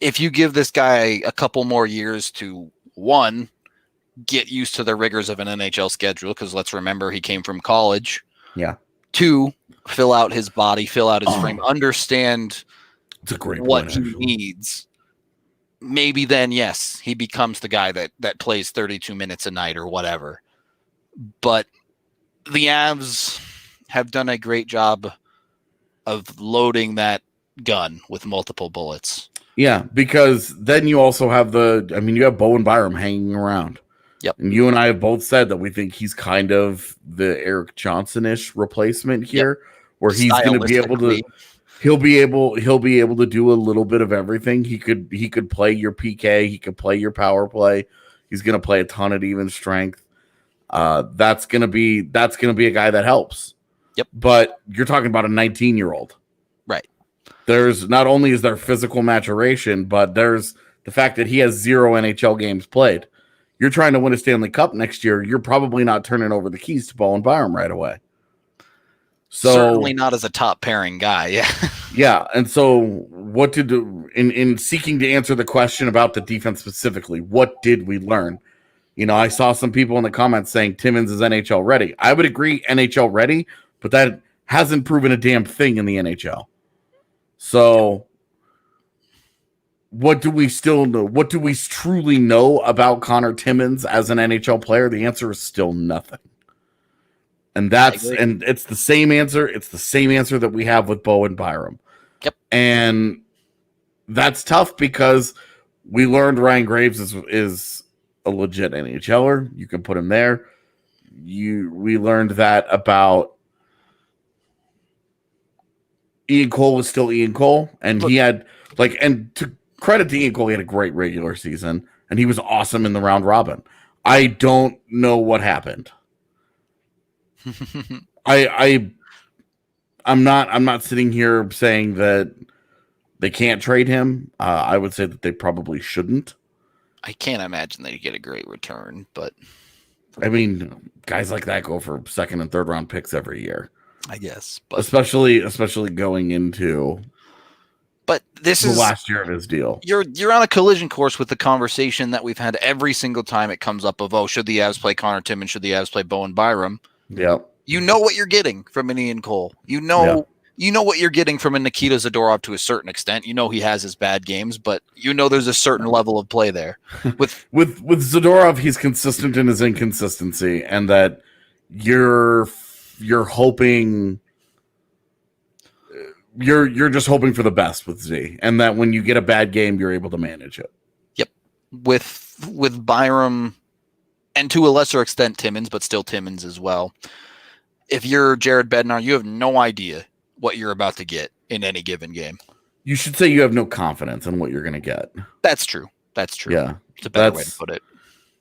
If you give this guy a couple more years to, 1, get used to the rigors of an NHL schedule, because let's remember he came from college. Yeah. 2, fill out his body, fill out his frame, understand it's a great what he needs. Maybe then, yes, he becomes the guy that plays 32 minutes a night or whatever. But the Avs have done a great job of loading that gun with multiple bullets. Yeah, because then you also have you have Bowen Byram hanging around. Yep. And you and I have both said that we think he's kind of the Eric Johnson-ish replacement here, where he's going to be able to he'll be able to do a little bit of everything. He could play your PK, he could play your power play. He's going to play a ton at even strength. That's going to be a guy that helps. Yep. But you're talking about a 19-year-old. Right. There's not only is there physical maturation, but there's the fact that he has 0 NHL games played. You're trying to win a Stanley Cup next year. You're probably not turning over the keys to Bowen Byram right away. So certainly not as a top pairing guy. Yeah. Yeah. And so what did in seeking to answer the question about the defense specifically, what did we learn? I saw some people in the comments saying Timmins is NHL ready. I would agree, NHL ready, but that hasn't proven a damn thing in the NHL. So what do we still know? What do we truly know about Connor Timmins as an NHL player? The answer is still nothing. And it's the same answer. It's the same answer that we have with Bowen Byram. Yep. And that's tough because we learned Ryan Graves is a legit NHLer. You can put him there. We learned that about Ian Cole was still Ian Cole, and he had and to credit to Ian Cole, he had a great regular season, and he was awesome in the round robin. I don't know what happened. I'm not sitting here saying that they can't trade him. I would say that they probably shouldn't. I can't imagine they'd get a great return, but I mean, guys like that go for 2nd and 3rd round picks every year. I guess, but especially going into But this the is last year of his deal. You're on a collision course with the conversation that we've had every single time it comes up of, should the Avs play Connor Timmins? Should the Avs play Bowen Byram? Yep. You know what you're getting from an Ian Cole. You know what you're getting from a Nikita Zadorov to a certain extent. You know he has his bad games, but you know there's a certain level of play there. With Zadorov, he's consistent in his inconsistency, and that you're hoping you're just hoping for the best with Z, and that when you get a bad game, you're able to manage it. Yep. With Byram, and to a lesser extent Timmins, but still Timmins as well. If you're Jared Bednar, you have no idea what you're about to get in any given game. You should say you have no confidence in what you're going to get. That's true. Yeah, it's a better way to put it.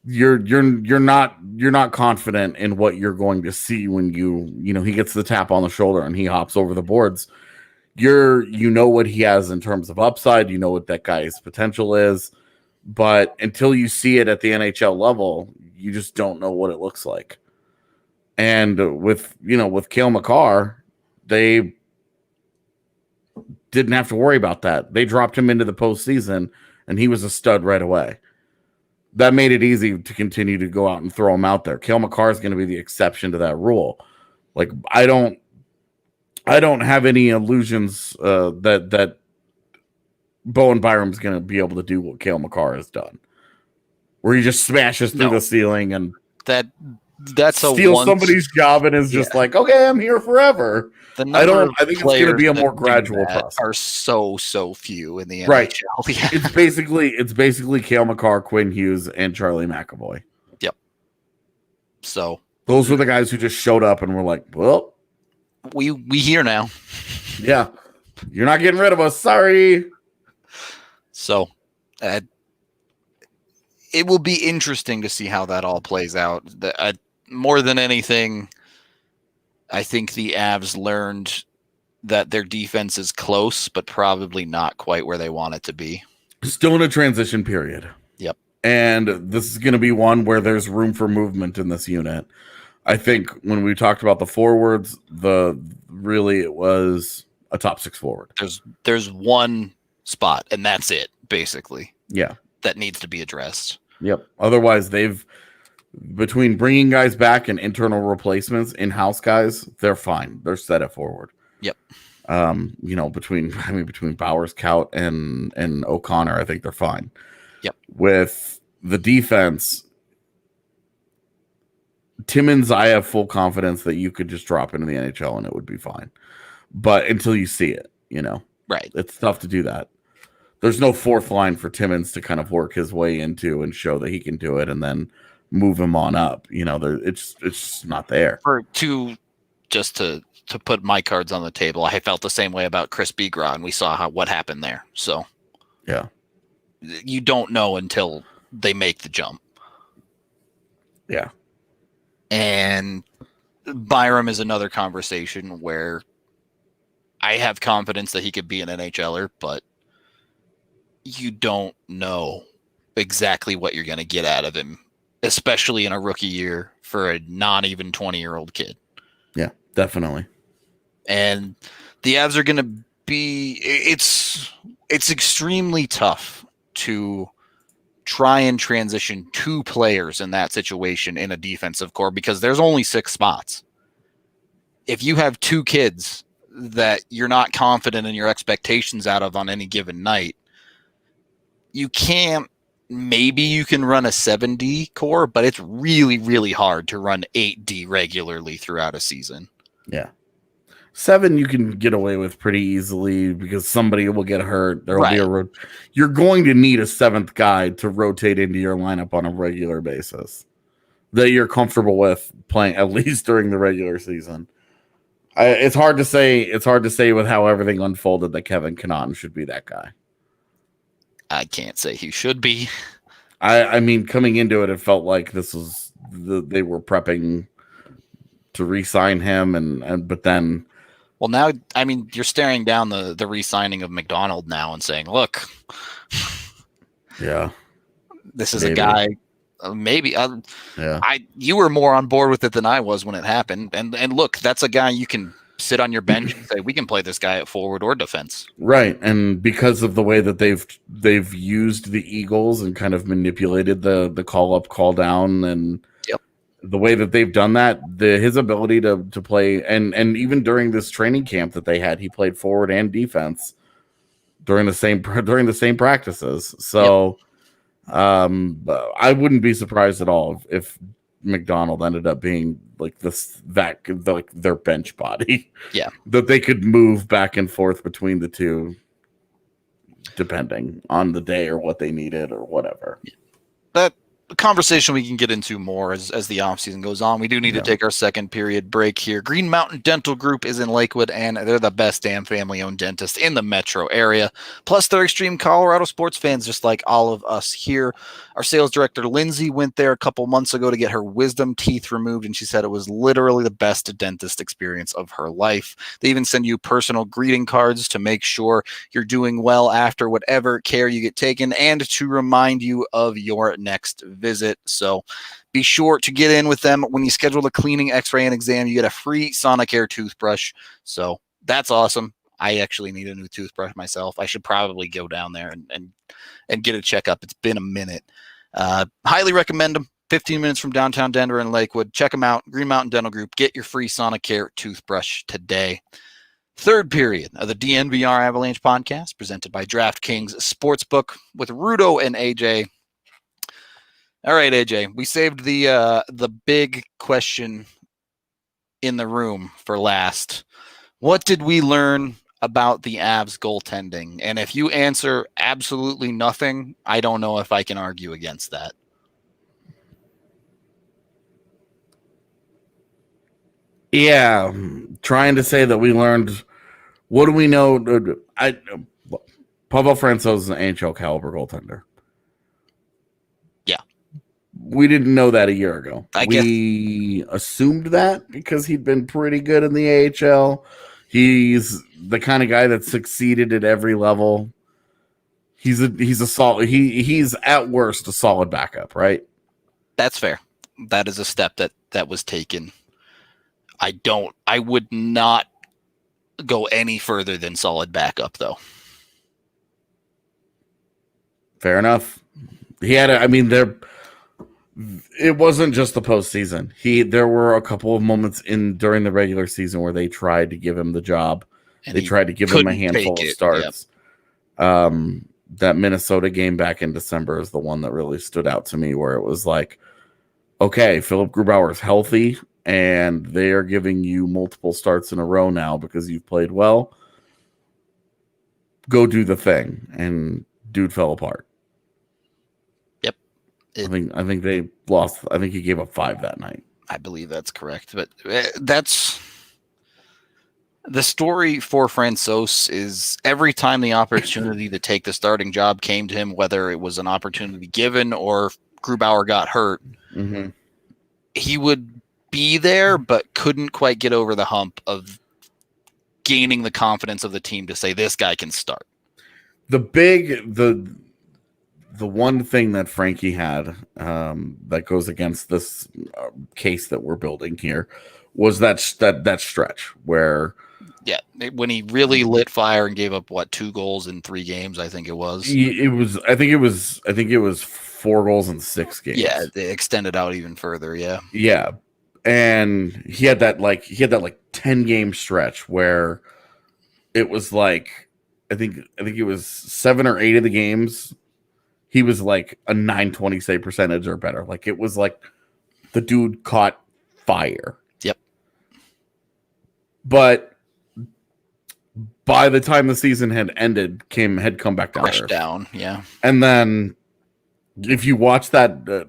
You're not confident in what you're going to see when he gets the tap on the shoulder and he hops over the boards. You know what he has in terms of upside. You know what that guy's potential is, but until you see it at the NHL level, you just don't know what it looks like. And with Cale Makar, they didn't have to worry about that. They dropped him into the postseason, and he was a stud right away. That made it easy to continue to go out and throw him out there. Cale Makar is going to be the exception to that rule. Like I don't have any illusions that Bowen Byram's going to be able to do what Cale Makar has done, where he just smashes through the ceiling and that's steals somebody's job and is just like, okay, I'm here forever. I think it's going to be a more gradual process. Are so few in the NHL. Right. Yeah. It's basically Cale Makar, Quinn Hughes, and Charlie McAvoy. Yep. So those were the guys who just showed up and were like, well, we here now. Yeah. You're not getting rid of us. Sorry. So it will be interesting to see how that all plays out. More than anything, I think the Avs learned that their defense is close, but probably not quite where they want it to be. Still in a transition period. Yep. And this is going to be one where there's room for movement in this unit. I think when we talked about the forwards, it was a top six forward. There's one spot, and that's it, basically. Yeah. That needs to be addressed. Yep. Otherwise, between bringing guys back and internal replacements, in-house guys, they're fine. They're set at forward. Yep. Between Bowers, Kaut, and O'Connor, I think they're fine. Yep. With the defense, Timmins, I have full confidence that you could just drop into the NHL and it would be fine. But until you see it, right, it's tough to do that. There's no fourth line for Timmins to kind of work his way into and show that he can do it and then move him on up. It's just not there. To put my cards on the table, I felt the same way about Chris Bigras, and we saw what happened there. So, yeah, you don't know until they make the jump. Yeah, and Byram is another conversation where I have confidence that he could be an NHLer, but you don't know exactly what you're going to get out of him, especially in a rookie year for a not even 20-year-old kid. Yeah, definitely. And the Avs are going to be, it's extremely tough to try and transition two players in that situation in a defensive core because there's only 6 spots. If you have 2 kids that you're not confident in your expectations out of on any given night, you can't. Maybe you can run a 7D core, but it's really, really hard to run 8D regularly throughout a season. Yeah. 7 you can get away with pretty easily because somebody will get hurt. There will be you're going to need a 7th guy to rotate into your lineup on a regular basis that you're comfortable with playing at least during the regular season. It's hard to say. It's hard to say with how everything unfolded that Kevin Connaughton should be that guy. I can't say he should be. I mean, coming into it, it felt like this was they were prepping to re-sign him, but then. Well, now, I mean, you're staring down the re-signing of McDonald now and saying, look. Yeah. This is a guy. Maybe. You were more on board with it than I was when it happened. And look, that's a guy you can sit on your bench and say, we can play this guy at forward or defense. Right. And because of the way that they've used the Eagles and kind of manipulated the call up, call down, and the way that they've done that, his ability to play, and even during this training camp that they had, he played forward and defense during the same practices. So I wouldn't be surprised at all if McDonald ended up being like their bench body. Yeah. That they could move back and forth between the two depending on the day or what they needed or whatever. That conversation we can get into more as the offseason goes on. We do need to take our second period break here. Green Mountain Dental Group is in Lakewood, and they're the best damn family-owned dentist in the metro area. Plus, they're extreme Colorado sports fans, just like all of us here. Our sales director, Lindsay, went there a couple months ago to get her wisdom teeth removed, and she said it was literally the best dentist experience of her life. They even send you personal greeting cards to make sure you're doing well after whatever care you get taken and to remind you of your next visit. So be sure to get in with them. When you schedule the cleaning, x-ray, and exam, you get a free Sonicare toothbrush. So that's awesome. I actually need a new toothbrush myself. I should probably go down there and get a checkup. It's been a minute. Highly recommend them. 15 minutes from downtown Denver and Lakewood. Check them out. Green Mountain Dental Group. Get your free Sonicare toothbrush today. Third period of the DNVR Avalanche Podcast, presented by DraftKings Sportsbook with Rudo and AJ. All right, AJ, we saved the big question in the room for last. What did we learn about the Avs goaltending? And if you answer absolutely nothing, I don't know if I can argue against that. Yeah, trying to say that we learned. What do we know? Pavel Francouz is an NHL caliber goaltender. Yeah. We didn't know that a year ago. We assumed that because he'd been pretty good in the AHL. He's the kind of guy that succeeded at every level. He's a solid. He's at worst a solid backup, right? That's fair. That is a step that was taken. I would not go any further than solid backup, though. Fair enough. It wasn't just the postseason. There were a couple of moments during the regular season where they tried to give him the job. They tried to give him a handful of starts. Yep. That Minnesota game back in December is the one that really stood out to me, where it was like, okay, Philip Grubauer is healthy, and they are giving you multiple starts in a row now because you've played well. Go do the thing. And dude fell apart. Yep. I think they lost. I think he gave up 5 that night. I believe that's correct. But that's the story for Francouz is every time the opportunity to take the starting job came to him, whether it was an opportunity given or Grubauer got hurt, he would be there, but couldn't quite get over the hump of gaining the confidence of the team to say this guy can start. The one thing that Frankie had that goes against this case that we're building here was that stretch where, yeah, when he really lit fire and gave up 2 goals in 3 games, I think it was. I think it was 4 goals in 6 games. Yeah, they extended out even further. Yeah. Yeah. And he had that 10 game stretch where it was like, I think it was 7 or 8 of the games. He was like a 920 save percentage or better. Like it was like the dude caught fire. Yep. But by the time the season had ended, had come back down. Yeah. And then if you watch that,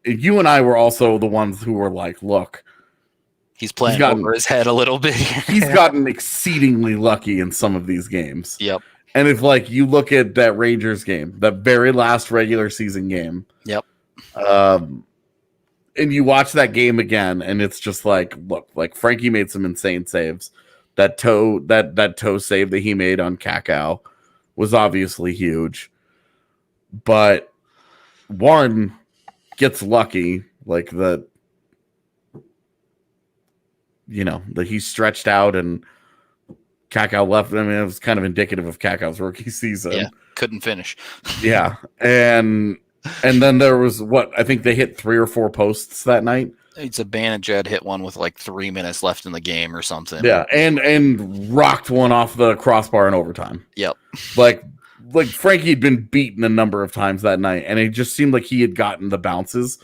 you and I were also the ones who were like, look, he's playing over his head a little bit. He's gotten exceedingly lucky in some of these games. Yep. And if you look at that Rangers game, that very last regular season game. Yep. And you watch that game again, and it's just like, look, Frankie made some insane saves. That toe save that he made on Kakao was obviously huge. But one gets lucky, that he stretched out and Kakao left. I mean, it was kind of indicative of Kakao's rookie season. Yeah, couldn't finish. Yeah, and then there was I think they hit 3 or 4 posts that night. It's a Banajed hit one with like 3 minutes left in the game or something. Yeah, and rocked one off the crossbar in overtime. Yep. Like Frankie had been beaten a number of times that night, and it just seemed like he had gotten the bounces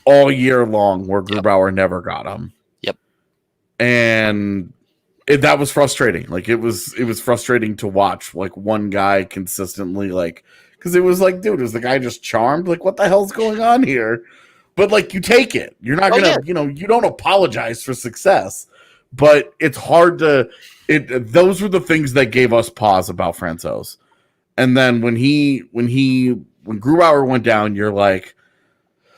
all year long where Grubauer never got them. Yep. And that was frustrating. Like it was frustrating to watch like one guy consistently, like, because it was like, dude, is the guy just charmed? Like, what the hell's going on here? But like, you take it. You're not gonna, you don't apologize for success. But it's hard to. Those were the things that gave us pause about Francouz. And then when Grubauer went down, you're like,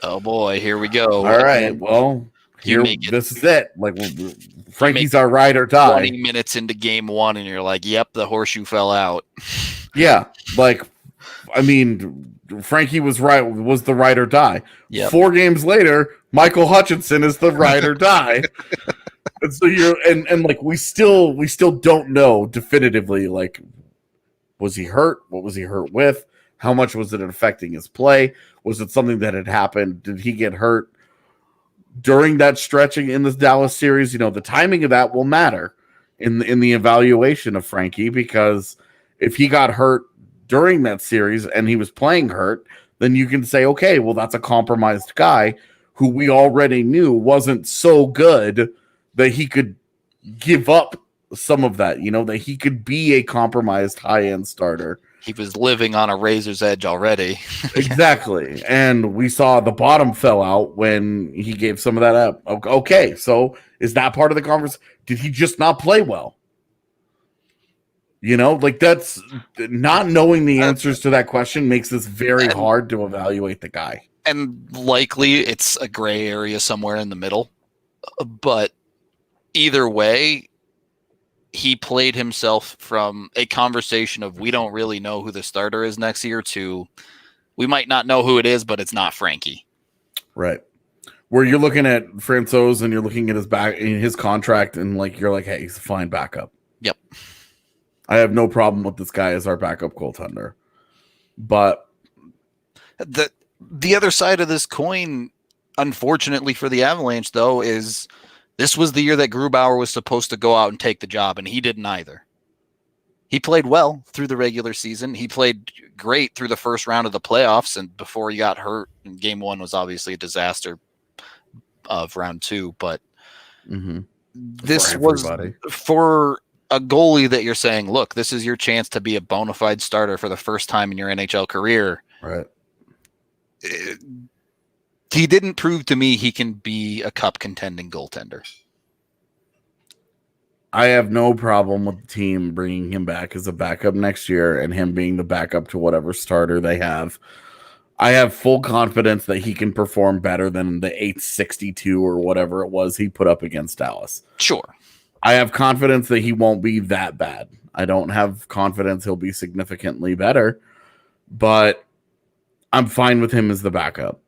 oh boy, here we go. All right, well, this is it. Like, Frankie's our ride or die. 20 minutes into game 1, and you're like, yep, the horseshoe fell out. Yeah, like, I mean, Frankie was the ride or die. Yep. 4 games later, Michael Hutchinson is the ride or die. And so and like we still don't know definitively, like, was he hurt? What was he hurt with? How much was it affecting his play? Was it something that had happened? Did he get hurt during that stretching in this Dallas series? The timing of that will matter in the evaluation of Frankie, because if he got hurt during that series and he was playing hurt, then you can say, okay, well, that's a compromised guy who we already knew wasn't so good that he could give up some of that, that he could be a compromised high-end starter. He was living on a razor's edge already. Exactly. And we saw the bottom fell out when he gave some of that up. Okay, so is that part of the conversation? Did he just not play well? Like, that's not knowing the answers to that question makes this very hard to evaluate the guy. And likely it's a gray area somewhere in the middle. But either way, he played himself from a conversation of we don't really know who the starter is next year to we might not know who it is, but it's not Frankie. Right. Where you're looking at Francouz and you're looking at his contract and like you're like, hey, he's a fine backup. Yep. I have no problem with this guy as our backup goaltender. But the other side of this coin, unfortunately for the Avalanche, though, is this was the year that Grubauer was supposed to go out and take the job, and he didn't either. He played well through the regular season. He played great through the first round of the playoffs, and before he got hurt, and game 1 was obviously a disaster of round 2. But this was for a goalie that you're saying, look, this is your chance to be a bona fide starter for the first time in your NHL career. Right. He didn't prove to me he can be a cup contending goaltender. I have no problem with the team bringing him back as a backup next year and him being the backup to whatever starter they have. I have full confidence that he can perform better than the 862 or whatever it was he put up against Dallas. Sure. I have confidence that he won't be that bad. I don't have confidence he'll be significantly better, but I'm fine with him as the backup.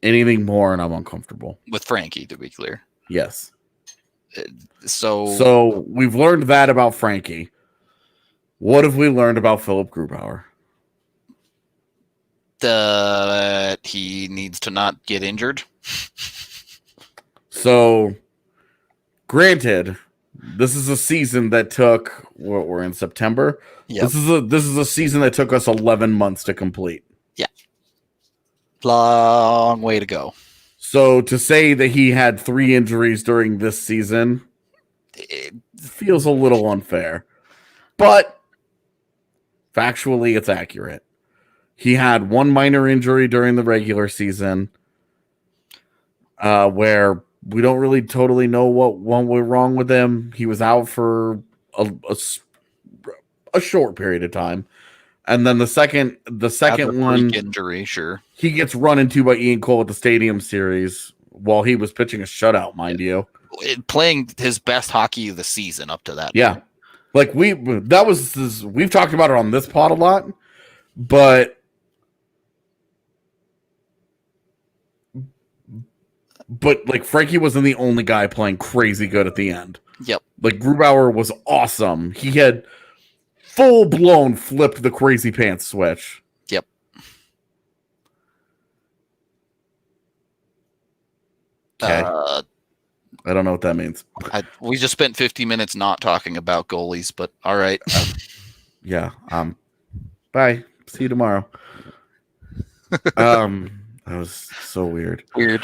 Anything more and I'm uncomfortable. With Frankie, to be clear. Yes. So we've learned that about Frankie. What have we learned about Philip Grubauer? That he needs to not get injured. So, granted, this is a season that took. We're in September. Yep. This is a season that took us 11 months to complete. Yeah, long way to go. So to say that he had 3 injuries during this season, it feels a little unfair. But factually, it's accurate. He had 1 minor injury during the regular season where we don't really totally know what went wrong with him. He was out for a short period of time. And then the second one, injury, sure. He gets run into by Ian Cole at the Stadium Series while he was pitching a shutout, mind you. Playing his best hockey of the season up to that. Yeah. Point. Like we've talked about it on this pod a lot, but But like Frankie wasn't the only guy playing crazy good at the end. Yep. Like Grubauer was awesome. He had full blown flipped the crazy pants switch. Yep. Okay. I don't know what that means. We just spent 50 minutes not talking about goalies, but all right. Yeah. Bye. See you tomorrow. That was so weird. Weird.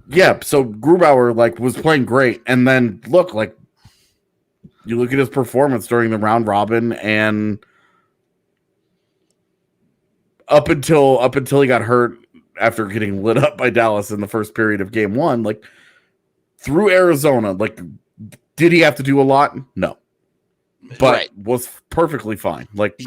Yeah, so Grubauer like was playing great, and then you look at his performance during the round robin, and up until he got hurt after getting lit up by Dallas in the first period of game 1, like through Arizona, like did he have to do a lot? No. But was perfectly fine. Like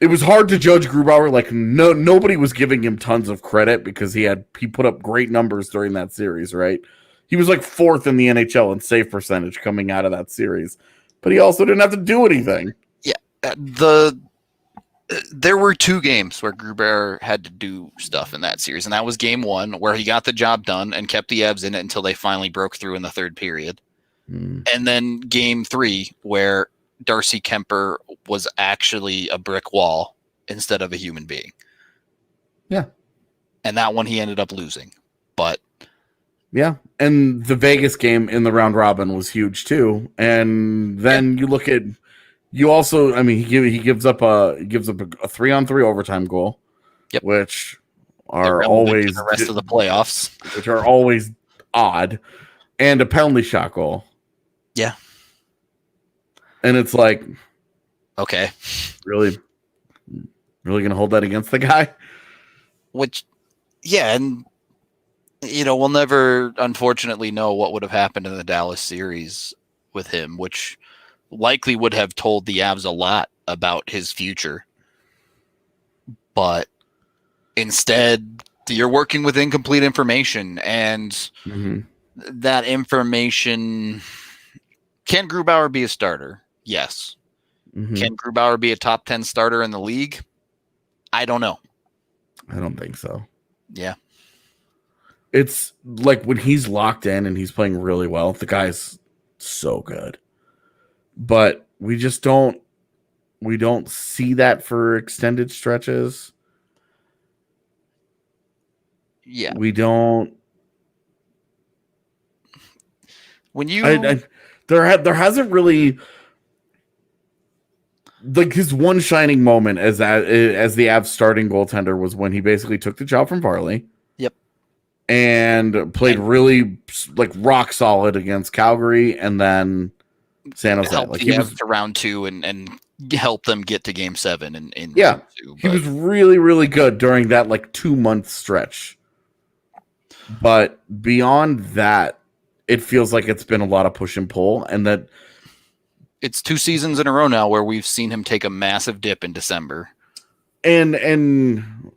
it was hard to judge Grubauer. Like nobody was giving him tons of credit because he put up great numbers during that series, right? He was like 4th in the NHL in save percentage coming out of that series, but he also didn't have to do anything. Yeah, there were 2 games where Grubauer had to do stuff in that series, and that was game 1 where he got the job done and kept the Avs in it until they finally broke through in the 3rd period, and then game 3 where Darcy Kemper was actually a brick wall instead of a human being. Yeah. And that one he ended up losing. But yeah. And the Vegas game in the round robin was huge too. And then you look at he gives up a 3-on-3 overtime goal. Yep. Which are always the rest of the playoffs. Which are always odd. And a penalty shot goal. Yeah. And it's like, okay, really going to hold that against the guy? Which, yeah, and we'll never, unfortunately, know what would have happened in the Dallas series with him, which likely would have told the Avs a lot about his future. But instead, you're working with incomplete information, and that information. Can Grubauer be a starter? Yes. Can Grubauer be a top 10 starter in the league? I don't know. I don't think so. Yeah. It's like when he's locked in and he's playing really well, the guy's so good. But we just don't see that for extended stretches. Yeah. We don't. When you there hasn't really, like, his one shining moment as the Avs starting goaltender was when he basically took the job from Varley. Yep. And played really like rock solid against Calgary and then San Jose. Like he was to round 2 and help them get to game 7 in yeah. 2, he was really, really good during that like 2-month stretch. But beyond that, it feels like it's been a lot of push and pull, and that it's 2 seasons in a row now where we've seen him take a massive dip in December. And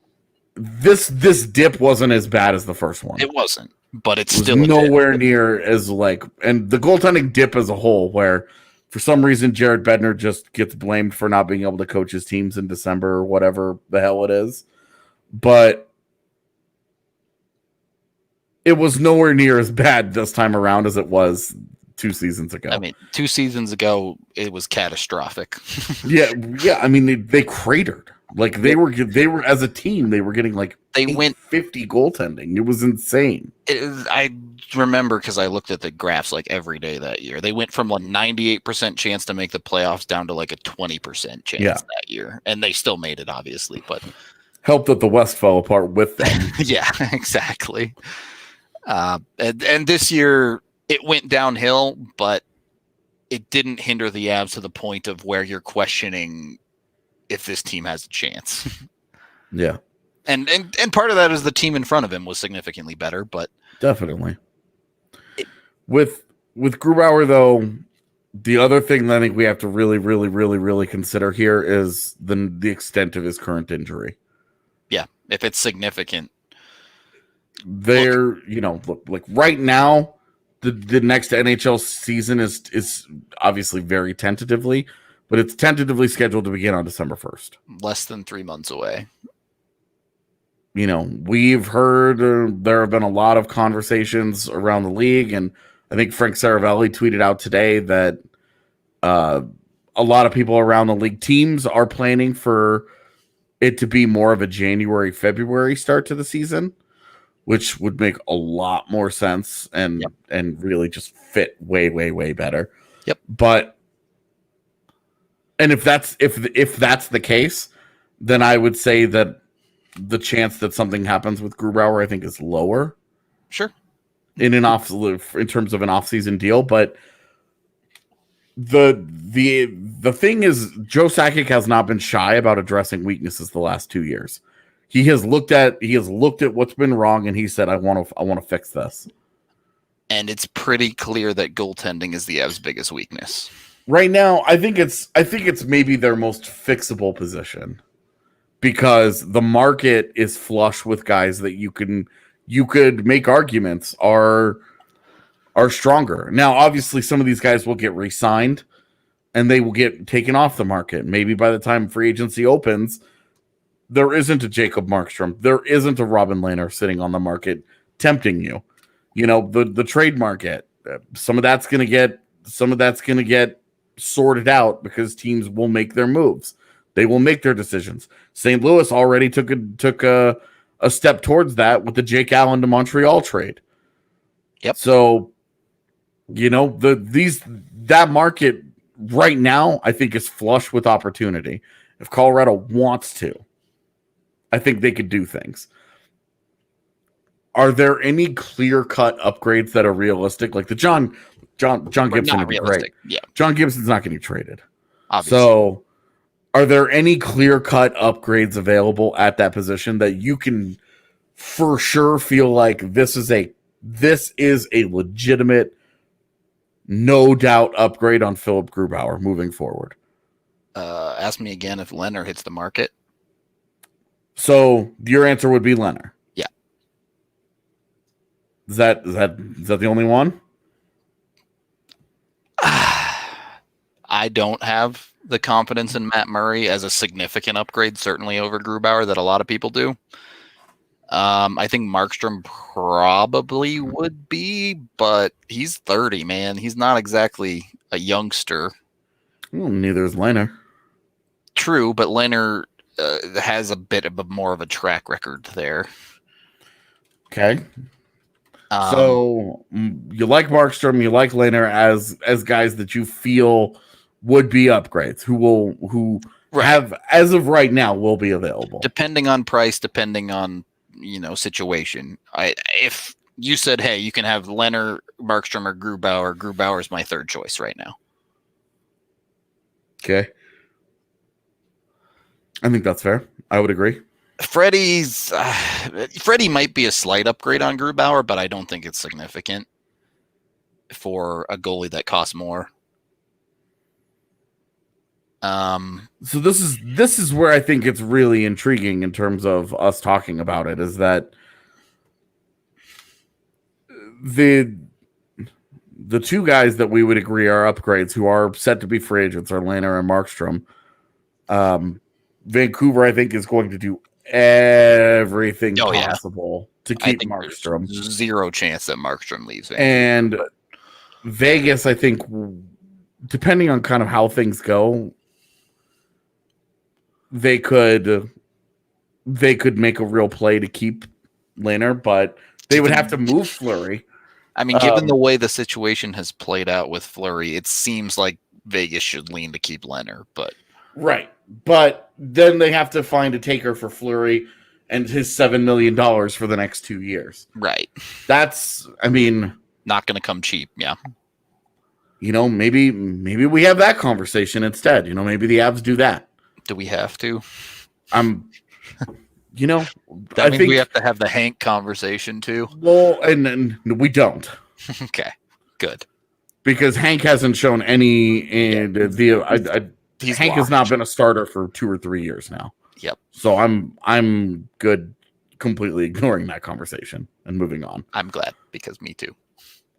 this dip wasn't as bad as the first one. It wasn't, but it's it was still nowhere near as like, and the goaltending dip as a whole, where for some reason Jared Bednar just gets blamed for not being able to coach his teams in December or whatever the hell it is. But it was nowhere near as bad this time around as it was 2 seasons ago. I mean, 2 seasons ago, it was catastrophic. yeah. I mean, they cratered. Like they were as a team, they were getting like they went 50 goaltending. It was insane. I remember because I looked at the graphs like every day that year. They went from like 98% chance to make the playoffs down to like a 20% chance that year, and they still made it, obviously. But helped that the West fell apart with them. Yeah, exactly. And this year it went downhill, but it didn't hinder the Avs to the point of where you're questioning if this team has a chance. Yeah. And part of that is the team in front of him was significantly better, but definitely. With Grubauer though, the other thing that I think we have to really, really, really, really consider here is the extent of his current injury. Yeah, if it's significant. Like right now, the next NHL season is obviously very tentatively, but it's tentatively scheduled to begin on December 1st. Less than 3 months away. we've heard there have been a lot of conversations around the league, and I think Frank Saravelli tweeted out today that a lot of people around the league teams are planning for it to be more of a January, February start to the season, which would make a lot more sense and really just fit way, way, way better. Yep. And if that's the case, then I would say that the chance that something happens with Grubauer, I think, is lower. Sure. In terms of an off-season deal, but the thing is, Joe Sakic has not been shy about addressing weaknesses the last 2 years. He has looked at what's been wrong, and he said, "I want to fix this." And it's pretty clear that goaltending is the Avs' biggest weakness right now. I think it's maybe their most fixable position because the market is flush with guys that you could make arguments are stronger. Now, obviously, some of these guys will get re-signed and they will get taken off the market. Maybe by the time free agency opens, there isn't a Jacob Markstrom. There isn't a Robin Lehner sitting on the market tempting you. The trade market, some of that's going to get sorted out because teams will make their moves. They will make their decisions. St. Louis already took a step towards that with the Jake Allen to Montreal trade. Yep. So, that market right now, I think, is flush with opportunity. If Colorado wants to, I think they could do things. Are there any clear-cut upgrades that are realistic? Like the John Gibson would be great. Yeah. John Gibson's not getting traded. Obviously. So, are there any clear-cut upgrades available at that position that you can for sure feel like this is a legitimate, no doubt upgrade on Philip Grubauer moving forward? Ask me again if Lehner hits the market. So your answer would be Lehner. Yeah. Is that the only one? I don't have the confidence in Matt Murray as a significant upgrade, certainly over Grubauer, that a lot of people do. I think Markstrom probably would be, but he's 30, man. He's not exactly a youngster. Well, neither is Lehner. True, but Lehner has a bit of more of a track record there. Okay. So you like Markstrom, you like Lehner as guys that you feel would be upgrades who have, as of right now, will be available. Depending on price, depending on situation. If you said, hey, you can have Lehner, Markstrom, or Grubauer is my third choice right now. Okay. I think that's fair. I would agree. Freddie might be a slight upgrade on Grubauer, but I don't think it's significant for a goalie that costs more. So this is where I think it's really intriguing in terms of us talking about it, is that the two guys that we would agree are upgrades who are set to be free agents are Lehner and Markstrom. Vancouver, I think, is going to do everything possible to keep Markstrom. Zero chance that Markstrom leaves. And Vegas, I think, depending on kind of how things go, they could make a real play to keep Lehner, but they would have to move Fleury. I mean, given the way the situation has played out with Fleury, it seems like Vegas should lean to keep Lehner, but right. But then they have to find a taker for Fleury and his $7 million for the next 2 years. Right. That's, I mean, not going to come cheap. Yeah. Maybe we have that conversation instead. Maybe the Avs do that. Do we have to? I means think we have to have the Hank conversation too. Well, and we don't. Okay, good. Because Hank hasn't shown any, and Hank has not been a starter for 2 or 3 years now. Yep. So I'm good, completely ignoring that conversation and moving on. I'm glad, because me too.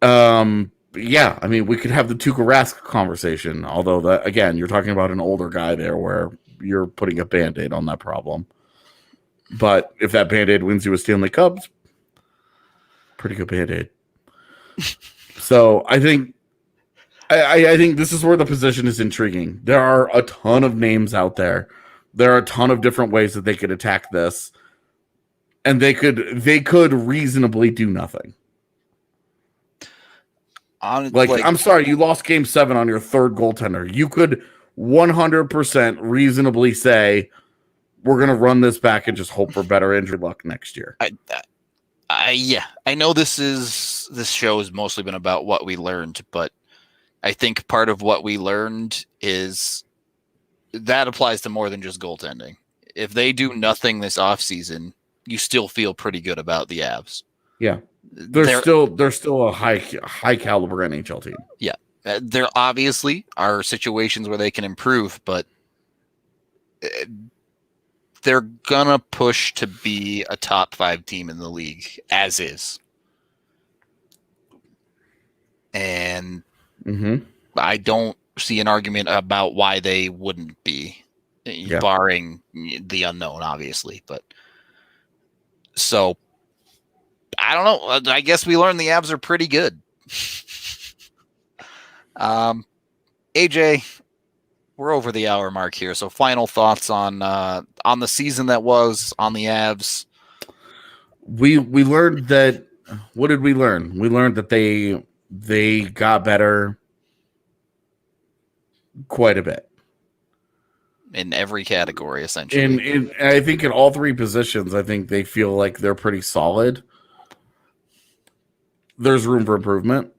Yeah, I mean, we could have the Tuukka Rask conversation, although that, again, you're talking about an older guy there where you're putting a Band-Aid on that problem. But if that Band-Aid wins you a Stanley Cup, pretty good Band-Aid. So I think this is where the position is intriguing. There are a ton of names out there. There are a ton of different ways that they could attack this. And they could reasonably do nothing. I'm sorry, you lost Game 7 on your third goaltender. You could 100% reasonably say, we're going to run this back and just hope for better injury luck next year. I know this show has mostly been about what we learned, but I think part of what we learned is that applies to more than just goaltending. If they do nothing this offseason, you still feel pretty good about the Avs. Yeah. They're still a high caliber NHL team. Yeah. There obviously are situations where they can improve, but they're gonna push to be a top 5 team in the league as is. And I don't see an argument about why they wouldn't be, barring the unknown, obviously. But so I don't know. I guess we learned the Avs are pretty good. AJ, we're over the hour mark here. So final thoughts on the season that was, on the Avs. We learned that. What did we learn? We learned that they got better quite a bit in every category, essentially. And I think in all 3 positions, I think they feel like they're pretty solid. There's room for improvement,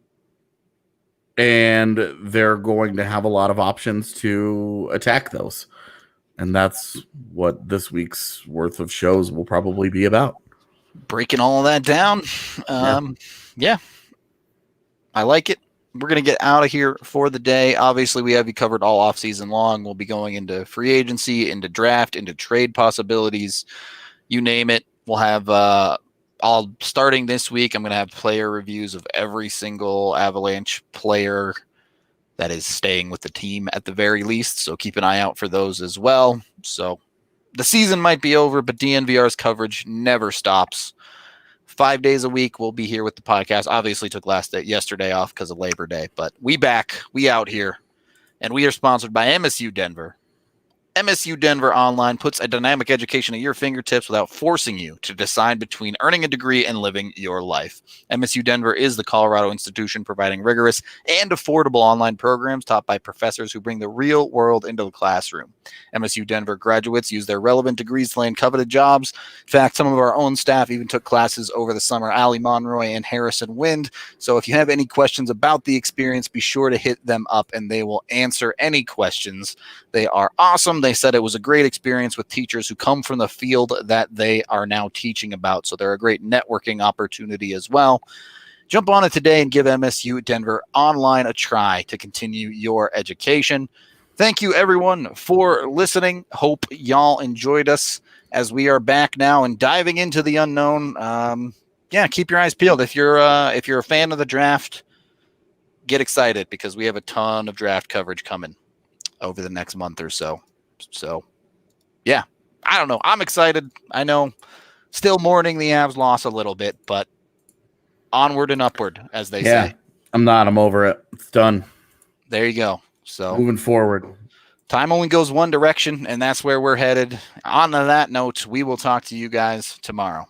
and they're going to have a lot of options to attack those. And that's what this week's worth of shows will probably be about. Breaking all of that down. Yeah. I like it. We're going to get out of here for the day. Obviously, we have you covered all off season long. We'll be going into free agency, into draft, into trade possibilities. You name it. We'll have all starting this week. I'm going to have player reviews of every single Avalanche player that is staying with the team at the very least. So keep an eye out for those as well. So the season might be over, but DNVR's coverage never stops. 5 days a week, we'll be here with the podcast. Obviously took yesterday off because of Labor Day, but we out here, and we are sponsored by MSU Denver. MSU Denver Online puts a dynamic education at your fingertips without forcing you to decide between earning a degree and living your life. MSU Denver is the Colorado institution providing rigorous and affordable online programs taught by professors who bring the real world into the classroom. MSU Denver graduates use their relevant degrees to land coveted jobs. In fact, some of our own staff even took classes over the summer, Ali Monroy and Harrison Wind. So if you have any questions about the experience, be sure to hit them up and they will answer any questions. They are awesome. They said it was a great experience with teachers who come from the field that they are now teaching about. So they're a great networking opportunity as well. Jump on it today and give MSU Denver Online a try to continue your education. Thank you, everyone, for listening. Hope y'all enjoyed us as we are back now and diving into the unknown. Keep your eyes peeled. If you're a fan of the draft, get excited because we have a ton of draft coverage coming over the next month or so. So, yeah, I don't know. I'm excited. I know still mourning the Avs loss a little bit, but onward and upward, as they say. I'm not. I'm over it. It's done. There you go. So moving forward. Time only goes one direction, and that's where we're headed. On that note, we will talk to you guys tomorrow.